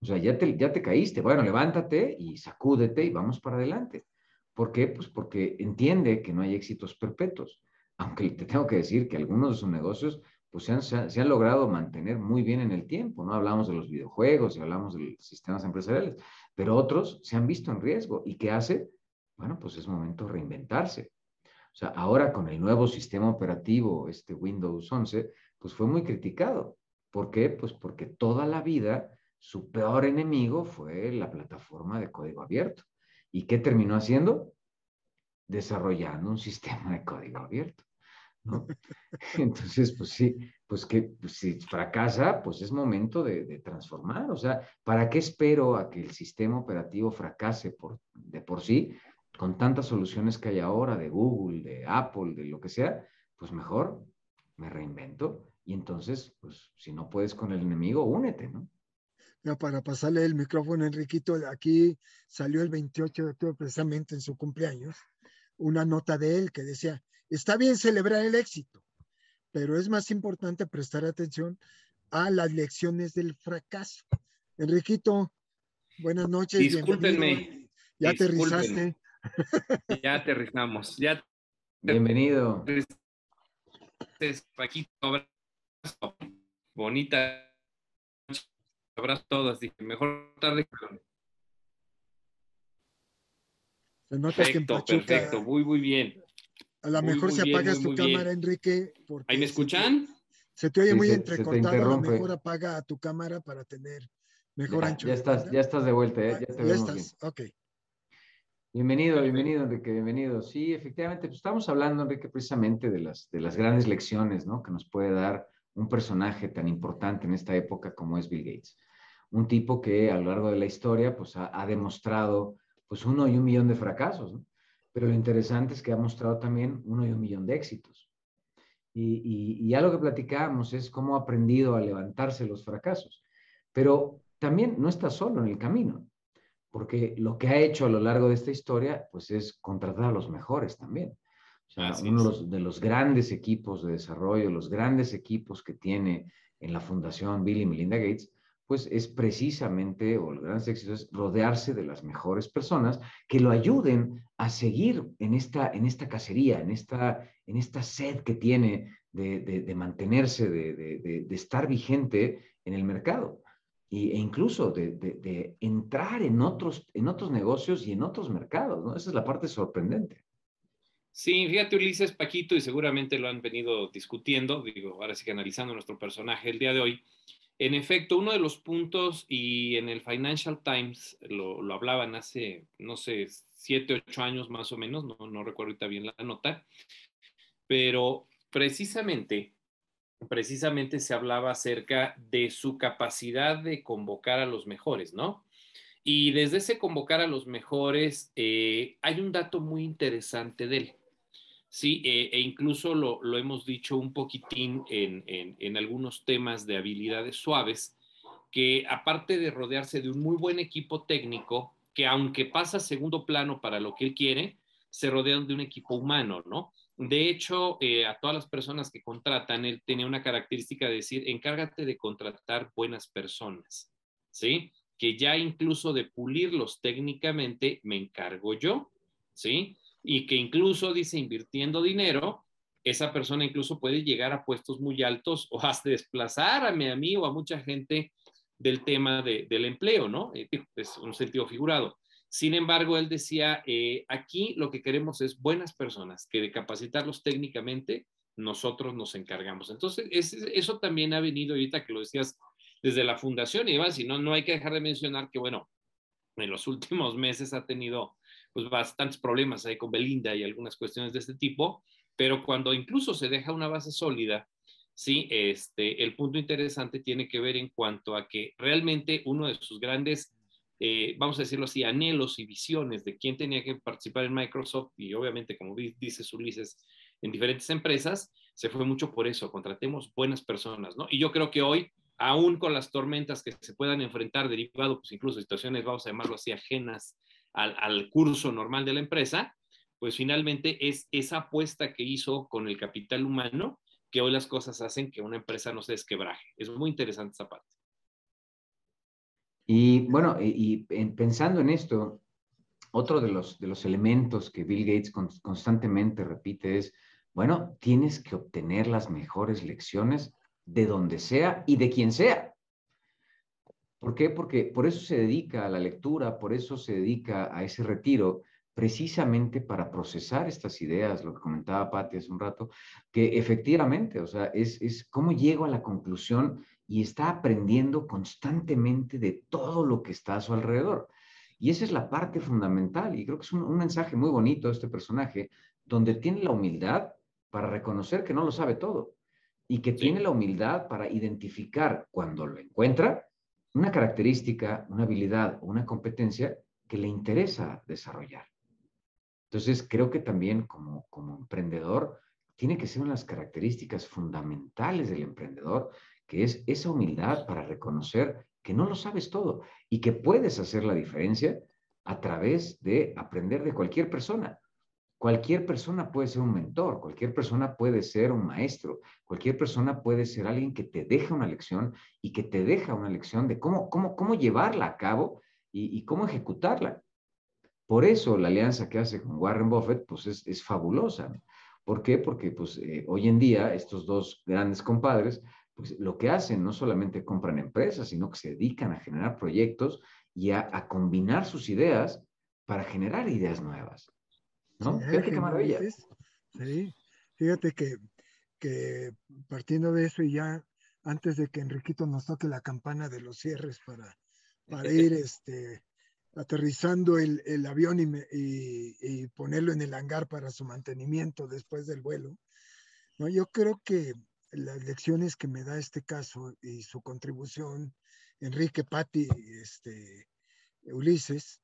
O sea, ya te caíste, bueno, levántate y sacúdete y vamos para adelante. ¿Por qué? Pues porque entiende que no hay éxitos perpetuos. Aunque te tengo que decir que algunos de sus negocios pues se han logrado mantener muy bien en el tiempo, ¿no? Hablamos de los videojuegos y hablamos de los sistemas empresariales, pero otros se han visto en riesgo. ¿Y qué hace? Bueno, pues es momento de reinventarse. O sea, ahora con el nuevo sistema operativo, este Windows 11, pues fue muy criticado. ¿Por qué? Pues porque toda la vida su peor enemigo fue la plataforma de código abierto. ¿Y qué terminó haciendo? Desarrollando un sistema de código abierto, ¿no? Entonces, pues sí, pues que pues si fracasa, pues es momento de transformar. O sea, ¿para qué espero a que el sistema operativo fracase de por sí, con tantas soluciones que hay ahora de Google, de Apple, de lo que sea? Pues mejor me reinvento y entonces, pues si no puedes con el enemigo, únete, ¿no? Ya para pasarle el micrófono a Enriquito, aquí salió el 28 de octubre, precisamente en su cumpleaños, una nota de él que decía, está bien celebrar el éxito, pero es más importante prestar atención a las lecciones del fracaso. Enriquito, buenas noches, bienvenido. Discúlpenme, Ya discúlpenme. aterrizaste. Ya aterrizamos. Ya Bienvenido. aterrizaste, Paquito. Abrazo. Bonita noche. Abrazo a todos. Dije, mejor tarde. Se nota que en Perfecto, perfecto. Pachuca, Muy, muy bien. a lo Muy, mejor muy si bien, apagas muy, tu muy cámara, bien. Enrique, ¿Ahí me porque escuchan? se te oye Sí, muy se te entrecortado, a lo mejor interrumpe. apaga tu cámara para tener mejor ancho de Ya banda. estás de vuelta, Ah, ya te ya vemos bien. estás, ok. Bienvenido, Perfecto. bienvenido, Enrique, bienvenido. Sí, efectivamente, pues estamos hablando, Enrique, precisamente de las grandes lecciones, ¿no? Que nos puede dar un personaje tan importante en esta época como es Bill Gates. Un tipo que a lo largo de la historia, pues ha demostrado, pues 1 y 1 millón de fracasos, ¿no? Pero lo interesante es que ha mostrado también 1 y 1 millón de éxitos. Y algo que platicábamos es cómo ha aprendido a levantarse los fracasos. Pero también no está solo en el camino, porque lo que ha hecho a lo largo de esta historia, pues es contratar a los mejores también. O sea, uno de los grandes equipos de desarrollo, los grandes equipos que tiene en la Fundación Bill y Melinda Gates, pues es precisamente, o el gran éxito es rodearse de las mejores personas que lo ayuden a seguir en esta cacería, en esta sed que tiene de mantenerse, de estar vigente en el mercado e incluso de entrar en otros negocios y en otros mercados, ¿no? Esa es la parte sorprendente. Sí, fíjate, Ulises, Paquito, y seguramente lo han venido discutiendo, digo, ahora sí que analizando nuestro personaje el día de hoy. En efecto, uno de los puntos, y en el Financial Times lo hablaban hace, no sé, 7, 8 años más o menos, no recuerdo ahorita bien la nota, pero precisamente se hablaba acerca de su capacidad de convocar a los mejores, ¿no? Y desde ese convocar a los mejores, hay un dato muy interesante de él. Sí, e incluso lo hemos dicho un poquitín en algunos temas de habilidades suaves, que aparte de rodearse de un muy buen equipo técnico, que aunque pasa a segundo plano para lo que él quiere, se rodean de un equipo humano, ¿no? De hecho, a todas las personas que contratan, él tenía una característica de decir, encárgate de contratar buenas personas, ¿sí? Que ya incluso de pulirlos técnicamente me encargo yo, ¿sí? Y que incluso dice, invirtiendo dinero, esa persona incluso puede llegar a puestos muy altos o hasta desplazar a mí o a mucha gente del tema del empleo, ¿no? Es un sentido figurado. Sin embargo, él decía, aquí lo que queremos es buenas personas, que de capacitarlos técnicamente nosotros nos encargamos. Entonces, eso también ha venido ahorita que lo decías desde la fundación, y además, si no hay que dejar de mencionar que, bueno, en los últimos meses ha tenido pues bastantes problemas ahí con Belinda y algunas cuestiones de este tipo, pero cuando incluso se deja una base sólida, sí, el punto interesante tiene que ver en cuanto a que realmente uno de sus grandes, vamos a decirlo así, anhelos y visiones de quién tenía que participar en Microsoft y obviamente, como dice Ulises, en diferentes empresas, se fue mucho por eso, contratemos buenas personas, ¿no? Y yo creo que hoy aún con las tormentas que se puedan enfrentar derivado, pues incluso situaciones, vamos a llamarlo así, ajenas al curso normal de la empresa, pues finalmente es esa apuesta que hizo con el capital humano que hoy las cosas hacen que una empresa no se desquebraje. Es muy interesante esa parte. Y bueno, pensando en esto, otro de los elementos que Bill Gates constantemente repite es, bueno, tienes que obtener las mejores lecciones de donde sea y de quien sea. ¿Por qué? Porque por eso se dedica a la lectura, por eso se dedica a ese retiro, precisamente para procesar estas ideas, lo que comentaba Patti hace un rato, que efectivamente, o sea, es cómo llego a la conclusión y está aprendiendo constantemente de todo lo que está a su alrededor. Y esa es la parte fundamental, y creo que es un mensaje muy bonito de este personaje, donde tiene la humildad para reconocer que no lo sabe todo y que tiene la humildad para identificar cuando lo encuentra una característica, una habilidad o una competencia que le interesa desarrollar. Entonces, creo que también como emprendedor, tiene que ser una de las características fundamentales del emprendedor, que es esa humildad para reconocer que no lo sabes todo y que puedes hacer la diferencia a través de aprender de cualquier persona. Cualquier persona puede ser un mentor, cualquier persona puede ser un maestro, cualquier persona puede ser alguien que te deja una lección y que te deja una lección de cómo llevarla a cabo y cómo ejecutarla. Por eso la alianza que hace con Warren Buffett pues es fabulosa, ¿no? ¿Por qué? Porque pues, hoy en día estos dos grandes compadres pues, lo que hacen no solamente compran empresas, sino que se dedican a generar proyectos y a combinar sus ideas para generar ideas nuevas. ¿No? Fíjate qué maravilla. Sí, fíjate que partiendo de eso y ya antes de que Enriquito nos toque la campana de los cierres para ir aterrizando el avión y ponerlo en el hangar para su mantenimiento después del vuelo, ¿no? Yo creo que las lecciones que me da este caso y su contribución, Enrique, Patti, Ulises,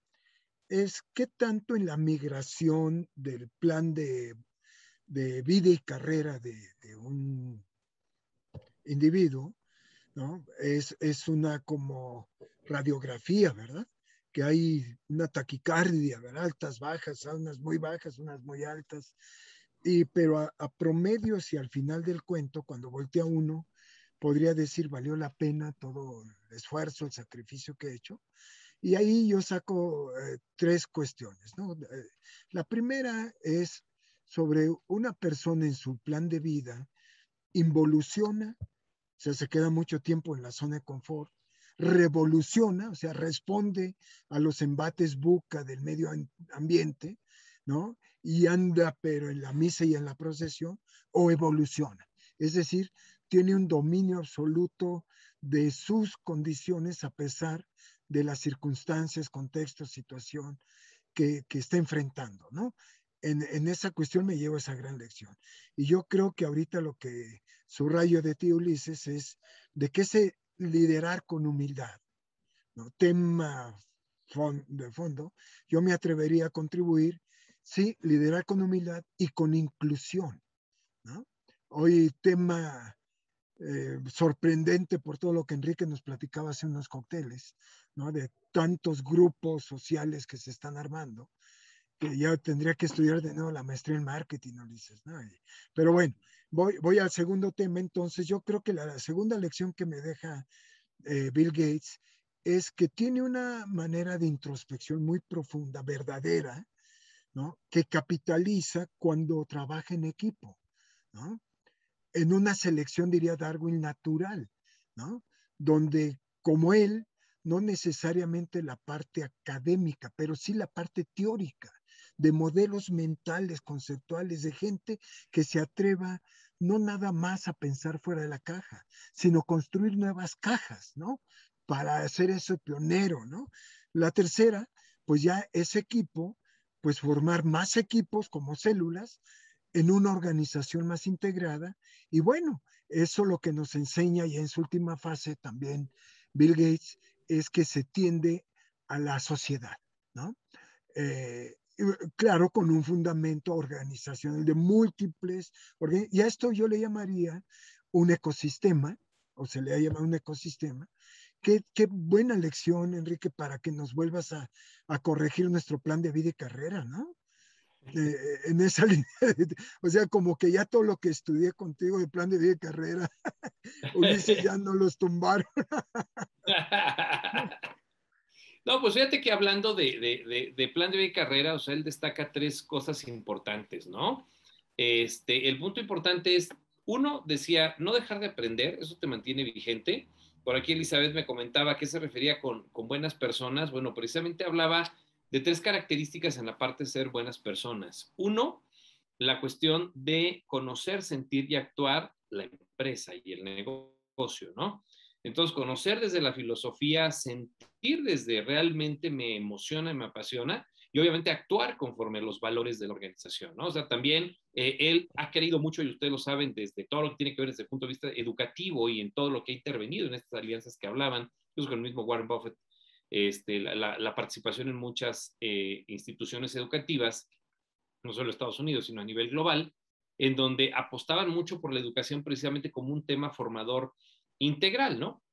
es qué tanto en la migración del plan de vida y carrera de un individuo, ¿no? Es una como radiografía, ¿verdad? Que hay una taquicardia, ¿verdad? Altas, bajas, unas muy bajas, unas muy altas. Pero a promedio, si al final del cuento, cuando voltea uno, podría decir, valió la pena todo el esfuerzo, el sacrificio que he hecho. Y ahí yo saco tres cuestiones, ¿no? La primera es sobre una persona en su plan de vida, involuciona, o sea, se queda mucho tiempo en la zona de confort, revoluciona, o sea, responde a los embates buca del medio ambiente, ¿no? Y anda, pero en la misa y en la procesión, o evoluciona. Es decir, tiene un dominio absoluto de sus condiciones a pesar de las circunstancias, contextos, situación que está enfrentando, ¿no? En esa cuestión me llevo esa gran lección. Y yo creo que ahorita lo que subrayo de ti, Ulises, es de que ese liderar con humildad, ¿no? Tema de fondo, yo me atrevería a contribuir, sí, liderar con humildad y con inclusión, ¿no? Hoy tema sorprendente por todo lo que Enrique nos platicaba hace unos cócteles, ¿no? De tantos grupos sociales que se están armando, que ya tendría que estudiar de nuevo la maestría en marketing, ¿no? Dices, ¿no? Pero bueno, voy al segundo tema. Entonces, yo creo que la segunda lección que me deja Bill Gates es que tiene una manera de introspección muy profunda, verdadera, ¿no? Que capitaliza cuando trabaja en equipo, ¿no? En una selección, diría Darwin, natural, ¿no? Donde, como él, no necesariamente la parte académica, pero sí la parte teórica, de modelos mentales, conceptuales, de gente que se atreva no nada más a pensar fuera de la caja, sino construir nuevas cajas, ¿no? Para hacer eso pionero, ¿no? La tercera, pues ya ese equipo, pues formar más equipos como células en una organización más integrada. Y bueno, eso lo que nos enseña ya en su última fase también Bill Gates es que se tiende a la sociedad, ¿no? Claro, con un fundamento organizacional de múltiples, y a esto yo le llamaría un ecosistema, o se le ha llamado un ecosistema. Qué buena lección, Enrique, para que nos vuelvas a corregir nuestro plan de vida y carrera, ¿no? En esa línea, o sea, como que ya todo lo que estudié contigo de plan de vida y carrera, Ulises ya no los tumbaron. No, pues fíjate que hablando de plan de vida y carrera, o sea, él destaca tres cosas importantes, ¿no? El punto importante es, uno, decía, no dejar de aprender, eso te mantiene vigente. Por aquí Elizabeth me comentaba a qué se refería con buenas personas. Bueno, precisamente hablaba de tres características en la parte de ser buenas personas. Uno, la cuestión de conocer, sentir y actuar la empresa y el negocio, ¿no? Entonces, conocer desde la filosofía, sentir desde realmente me emociona, me apasiona, y obviamente actuar conforme a los valores de la organización, ¿no? O sea, también él ha querido mucho, y ustedes lo saben, desde todo lo que tiene que ver desde el punto de vista educativo y en todo lo que ha intervenido en estas alianzas que hablaban, incluso con el mismo Warren Buffett, la participación en muchas instituciones educativas, no solo Estados Unidos, sino a nivel global, en donde apostaban mucho por la educación precisamente como un tema formador integral, ¿no?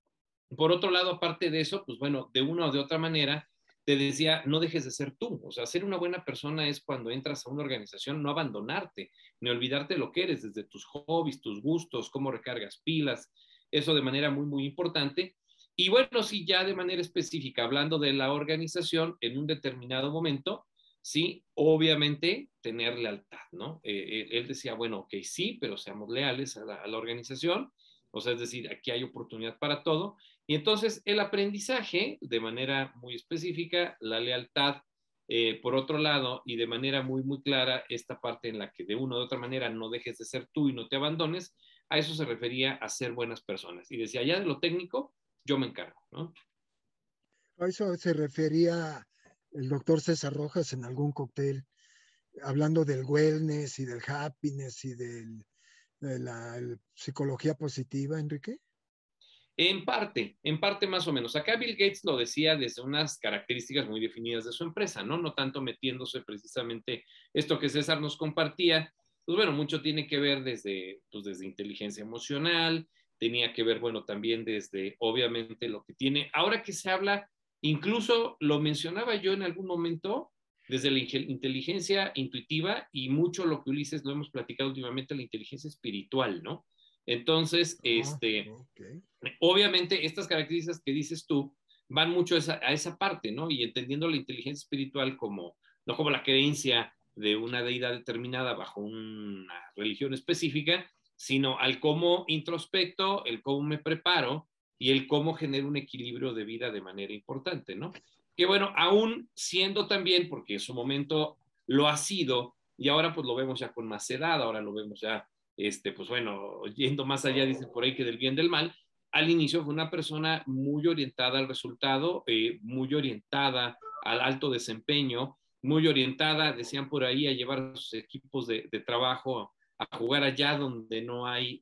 Por otro lado, aparte de eso, pues bueno, de una o de otra manera, te decía, no dejes de ser tú. O sea, ser una buena persona es cuando entras a una organización, no abandonarte, ni olvidarte de lo que eres, desde tus hobbies, tus gustos, cómo recargas pilas, eso de manera muy, muy importante. Y bueno, sí, ya de manera específica, hablando de la organización, en un determinado momento, sí, obviamente tener lealtad, ¿no? Él decía, bueno, ok, sí, pero seamos leales a la organización, o sea, es decir, aquí hay oportunidad para todo. Y entonces el aprendizaje, de manera muy específica, la lealtad, por otro lado, y de manera muy, muy clara, esta parte en la que de una u otra manera no dejes de ser tú y no te abandones, a eso se refería a ser buenas personas. Y decía, ya de lo técnico, yo me encargo, ¿no? A eso se refería el doctor César Rojas en algún cóctel, hablando del wellness y del happiness y de la psicología positiva, Enrique. En parte más o menos. Acá Bill Gates lo decía desde unas características muy definidas de su empresa, ¿no? No tanto metiéndose precisamente esto que César nos compartía, pues bueno, mucho tiene que ver desde, pues desde inteligencia emocional, tenía que ver, bueno, también desde, obviamente, lo que tiene. Ahora que se habla, incluso lo mencionaba yo en algún momento, desde la inteligencia intuitiva y mucho lo que Ulises lo hemos platicado últimamente, la inteligencia espiritual, ¿no? Entonces, Okay. obviamente, estas características que dices tú van mucho a esa parte, ¿no? Y entendiendo la inteligencia espiritual como, no como la creencia de una deidad determinada bajo una religión específica, sino al cómo introspecto, el cómo me preparo y el cómo genero un equilibrio de vida de manera importante, ¿no? Que bueno, aún siendo también, porque en su momento lo ha sido, y ahora pues lo vemos ya con más edad, ahora lo vemos ya, pues bueno, yendo más allá, dicen por ahí que del bien del mal, al inicio fue una persona muy orientada al resultado, muy orientada al alto desempeño, muy orientada, decían por ahí, a llevar sus equipos de trabajo a jugar allá donde no hay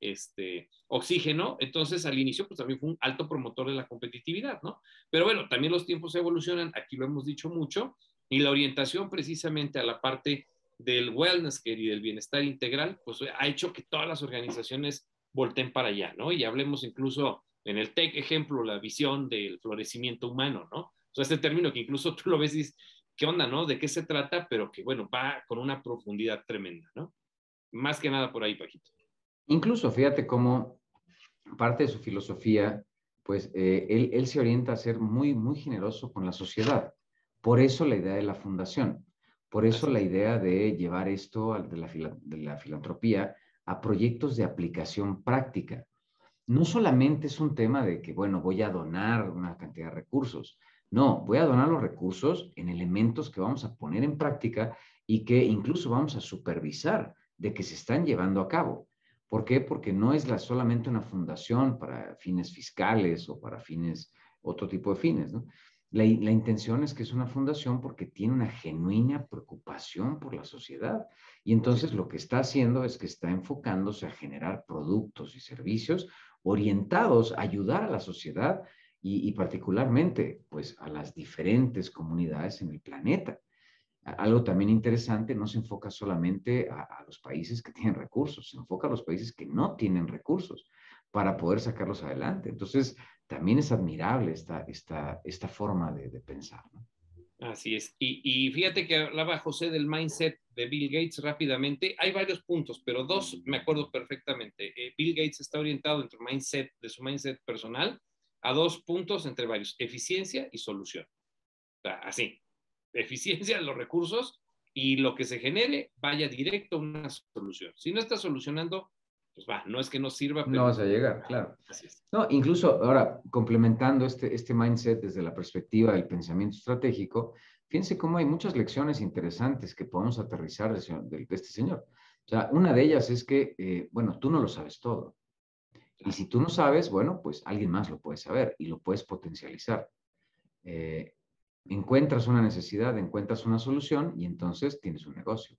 oxígeno. Entonces, al inicio, pues también fue un alto promotor de la competitividad, ¿no? Pero bueno, también los tiempos evolucionan, aquí lo hemos dicho mucho, y la orientación precisamente a la parte del wellness care y del bienestar integral, pues ha hecho que todas las organizaciones volteen para allá, ¿no? Y hablemos incluso en el TEC ejemplo, la visión del florecimiento humano, ¿no? O sea, este término que incluso tú lo ves y dices, ¿qué onda, no? ¿De qué se trata? Pero que, bueno, va con una profundidad tremenda, ¿no? Más que nada por ahí, Paquito. Incluso, fíjate cómo parte de su filosofía, pues él se orienta a ser muy, muy generoso con la sociedad. Por eso la idea de la fundación. Por eso la idea de llevar esto de la filantropía a proyectos de aplicación práctica. No solamente es un tema de que, bueno, voy a donar una cantidad de recursos. No, voy a donar los recursos en elementos que vamos a poner en práctica y que incluso vamos a supervisar de que se están llevando a cabo. ¿Por qué? Porque no es solamente una fundación para fines fiscales o para fines, otro tipo de fines, ¿no? La intención es que es una fundación porque tiene una genuina preocupación por la sociedad. Y entonces lo que está haciendo es que está enfocándose a generar productos y servicios orientados a ayudar a la sociedad y particularmente pues a las diferentes comunidades en el planeta. Algo también interesante, no se enfoca solamente a los países que tienen recursos, se enfoca a los países que no tienen recursos para poder sacarlos adelante. Entonces, también es admirable esta forma de pensar, ¿no? Así es. Y fíjate que hablaba José del mindset de Bill Gates rápidamente. Hay varios puntos, pero dos me acuerdo perfectamente. Bill Gates está orientado entre mindset, de su mindset personal, a dos puntos entre varios, eficiencia y solución. O sea, así, eficiencia de los recursos y lo que se genere vaya directo a una solución. Si no está solucionando, pues va, no es que no sirva, No pero vas a llegar, claro. así es. No, incluso ahora, complementando este mindset desde la perspectiva del pensamiento estratégico, fíjense cómo hay muchas lecciones interesantes que podemos aterrizar de este señor. O sea, una de ellas es que, bueno, tú no lo sabes todo. Y si tú no sabes, bueno, pues alguien más lo puede saber y lo puedes potencializar. Eh, encuentras una necesidad, encuentras una solución y entonces tienes un negocio.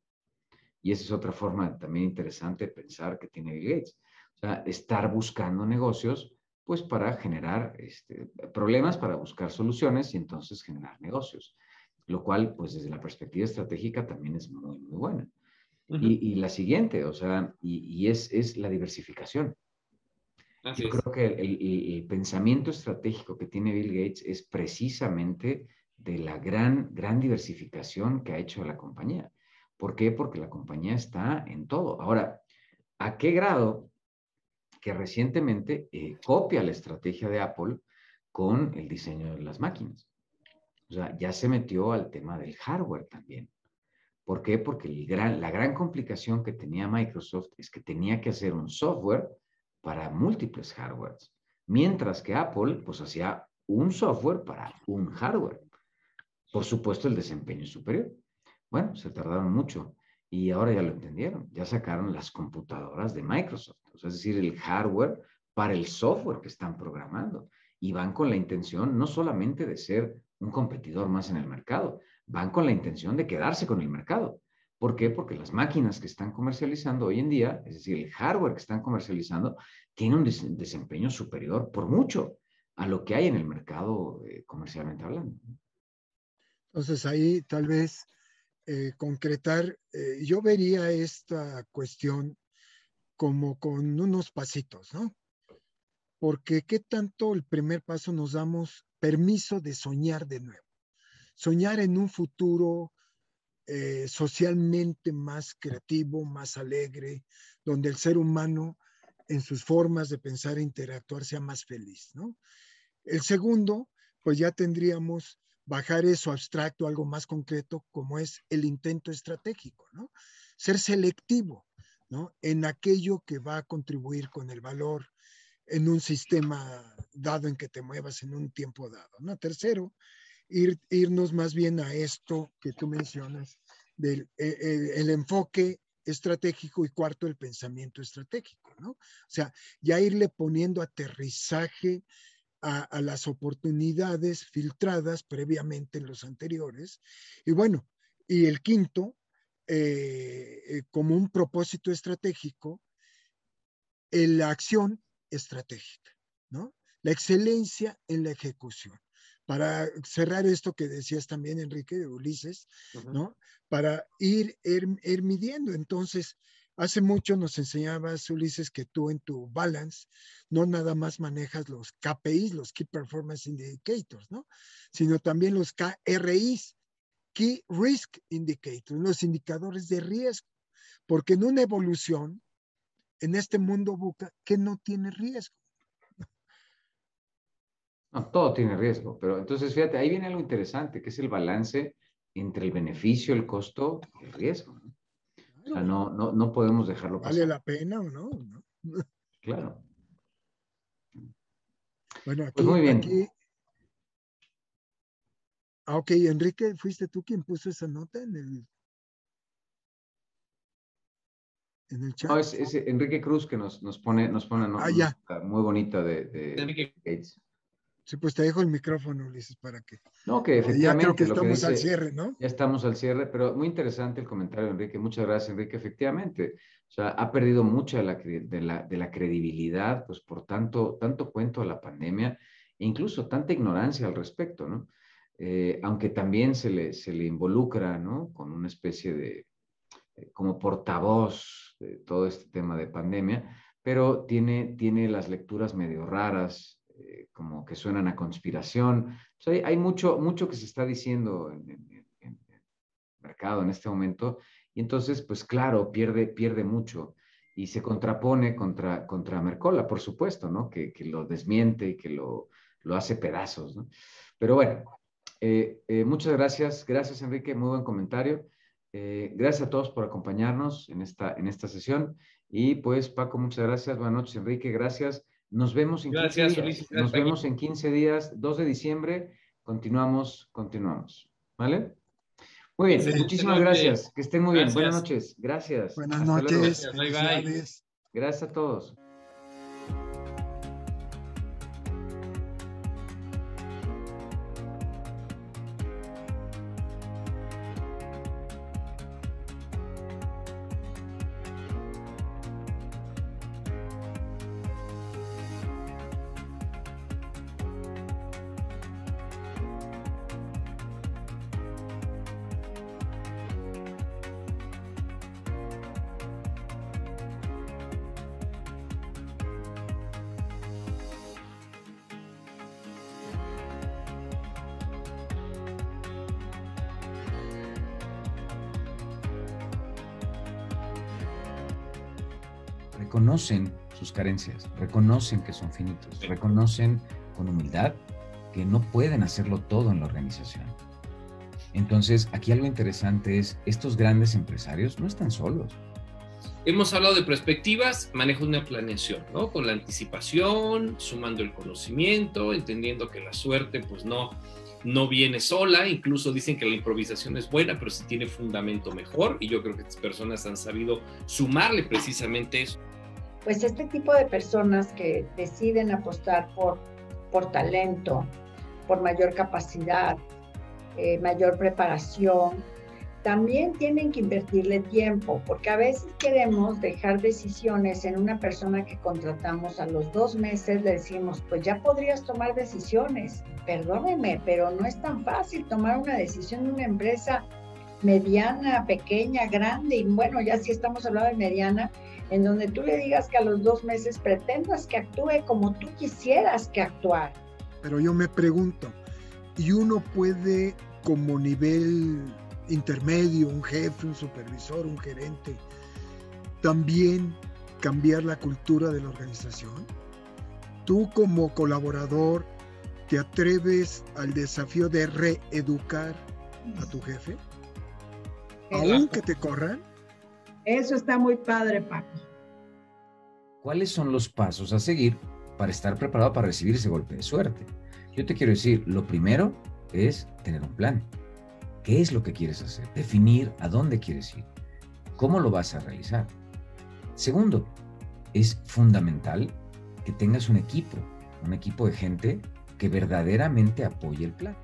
Y esa es otra forma también interesante de pensar que tiene Bill Gates. O sea, estar buscando negocios, pues para generar problemas, para buscar soluciones y entonces generar negocios. Lo cual, pues desde la perspectiva estratégica también es muy, muy buena. Y la siguiente, o sea, es la diversificación. Así Yo es. creo que el pensamiento estratégico que tiene Bill Gates es precisamente de la gran diversificación que ha hecho la compañía. ¿Por qué? Porque la compañía está en todo. Ahora, ¿a qué grado que recientemente copia la estrategia de Apple con el diseño de las máquinas? O sea, ya se metió al tema del hardware también. ¿Por qué? Porque la gran complicación que tenía Microsoft es que tenía que hacer un software para múltiples hardwares, mientras que Apple pues hacía un software para un hardware. Por supuesto, el desempeño es superior. Bueno, se tardaron mucho y ahora ya lo entendieron. Ya sacaron las computadoras de Microsoft, o sea, es decir, el hardware para el software que están programando. Y van con la intención no solamente de ser un competidor más en el mercado, van con la intención de quedarse con el mercado. ¿Por qué? Porque las máquinas que están comercializando hoy en día, es decir, el hardware que están comercializando, tiene un desempeño superior por mucho a lo que hay en el mercado comercialmente hablando. Entonces ahí tal vez concretar, yo vería esta cuestión como con unos pasitos, ¿no? porque qué tanto el primer paso nos damos permiso de soñar de nuevo, soñar en un futuro socialmente más creativo, más alegre, donde el ser humano en sus formas de pensar e interactuar sea más feliz, ¿no? El segundo, pues ya tendríamos bajar eso abstracto a algo más concreto, como es el intento estratégico, ¿no? Ser selectivo, ¿no? En aquello que va a contribuir con el valor en un sistema dado en que te muevas en un tiempo dado, ¿no? Tercero, irnos más bien a esto que tú mencionas, del el enfoque estratégico, y cuarto, el pensamiento estratégico, ¿no? O sea, ya irle poniendo aterrizaje a las oportunidades filtradas previamente en los anteriores. Y bueno, y el quinto, como un propósito estratégico, la acción estratégica, ¿no? La excelencia en la ejecución. Para cerrar esto que decías también, Enrique, de Ulises, ¿no? Para ir midiendo. Entonces, hace mucho nos enseñabas, Ulises, que tú en tu balance no nada más manejas los KPIs, los Key Performance Indicators, ¿no? Sino también los KRIs, Key Risk Indicators, los indicadores de riesgo. Porque en una evolución, en este mundo VUCA, que no tiene riesgo. No, todo tiene riesgo, pero entonces fíjate, ahí viene algo interesante, que es el balance entre el beneficio, el costo y el riesgo, ¿no? O sea, no podemos dejarlo pasar. ¿Vale la pena o no? Claro. Bueno, aquí, pues muy bien. Aquí... ok, Enrique, ¿fuiste tú quien puso esa nota en el chat? No, es Enrique Cruz que nos pone una nota muy bonita de Enrique Gates. Sí, pues te dejo el micrófono, Ulises, para que... No, que efectivamente... Ya creo que estamos al cierre, ¿no? Ya estamos al cierre, pero muy interesante el comentario, Enrique. Muchas gracias, Enrique. Efectivamente, o sea, ha perdido mucha de la credibilidad, pues por tanto cuento de la pandemia, e incluso tanta ignorancia al respecto, ¿no? Aunque también se le involucra, ¿no? Con una especie de, como portavoz de todo este tema de pandemia, pero tiene las lecturas medio raras, como que suenan a conspiración. O sea, hay mucho que se está diciendo en el mercado en este momento, y entonces, pues claro, pierde mucho y se contrapone contra Mercola, por supuesto, ¿no? Que lo desmiente y que lo hace pedazos, ¿no? Pero bueno, muchas gracias. Gracias, Enrique. Muy buen comentario. Gracias a todos por acompañarnos en esta sesión. Y pues, Paco, muchas gracias. Buenas noches, Enrique. Gracias. Nos vemos en 15 días. Ulises. Nos vemos en 15 días, 2 de diciembre. Continuamos. ¿Vale? Muy bien. Muchísimas gracias. Que estén muy bien. Buenas noches. Gracias. Buenas noches. Bye. Gracias a todos. Reconocen sus carencias, reconocen que son finitos, reconocen con humildad que no pueden hacerlo todo en la organización. Entonces, aquí algo interesante es, estos grandes empresarios no están solos. Hemos hablado de perspectivas, manejo de una planeación, ¿no? Con la anticipación, sumando el conocimiento, entendiendo que la suerte, pues no viene sola. Incluso dicen que la improvisación es buena, pero si tiene fundamento mejor. Y yo creo que estas personas han sabido sumarle precisamente eso. Pues este tipo de personas que deciden apostar por talento, por mayor capacidad, mayor preparación, también tienen que invertirle tiempo, porque a veces queremos dejar decisiones en una persona que contratamos a los 2 meses, le decimos, pues ya podrías tomar decisiones. Perdóneme, pero no es tan fácil tomar una decisión en una empresa mediana, pequeña, grande, y bueno, ya si estamos hablando de mediana, en donde tú le digas que a los 2 meses pretendas que actúe como tú quisieras que actuara. Pero yo me pregunto, ¿y uno puede como nivel intermedio, un jefe, un supervisor, un gerente, también cambiar la cultura de la organización? Tú como colaborador, ¿te atreves al desafío de reeducar a tu jefe? ¿Aunque te corran? Eso está muy padre, Paco. ¿Cuáles son los pasos a seguir para estar preparado para recibir ese golpe de suerte? Yo te quiero decir, lo primero es tener un plan. ¿Qué es lo que quieres hacer? Definir a dónde quieres ir. ¿Cómo lo vas a realizar? Segundo, es fundamental que tengas un equipo de gente que verdaderamente apoye el plan.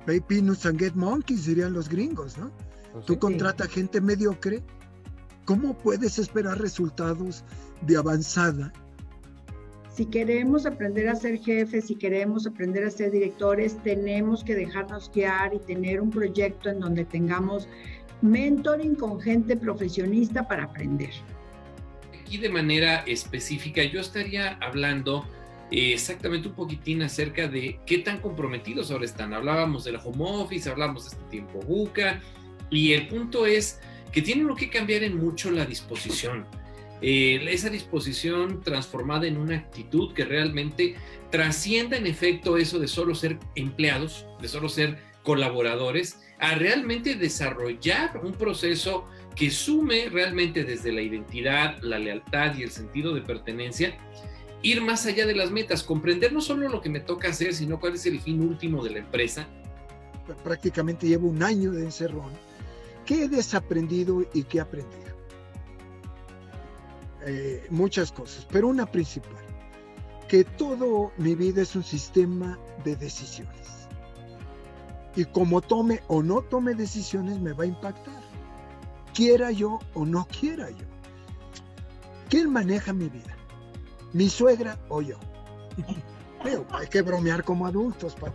Pay peanuts and get monkeys, dirían los gringos, ¿no? Pues Tú sí. contratas gente mediocre, ¿cómo puedes esperar resultados de avanzada? Si queremos aprender a ser jefes, si queremos aprender a ser directores, tenemos que dejarnos guiar y tener un proyecto en donde tengamos mentoring con gente profesionista para aprender. Aquí de manera específica yo estaría hablando exactamente un poquitín acerca de qué tan comprometidos ahora están. Hablábamos del home office, hablamos de este tiempo VUCA, y el punto es que tiene uno que cambiar en mucho la disposición. Esa disposición transformada en una actitud que realmente trascienda en efecto eso de solo ser empleados, de solo ser colaboradores, a realmente desarrollar un proceso que sume realmente desde la identidad, la lealtad y el sentido de pertenencia, ir más allá de las metas, comprender no solo lo que me toca hacer, sino cuál es el fin último de la empresa. Prácticamente llevo 1 año de encerrón. ¿Qué he desaprendido y qué he aprendido? Muchas cosas, pero una principal, que todo mi vida es un sistema de decisiones. Y como tome o no tome decisiones, me va a impactar. Quiera yo o no quiera yo. ¿Quién maneja mi vida? ¿Mi suegra o yo? Hay que bromear como adultos, Pati.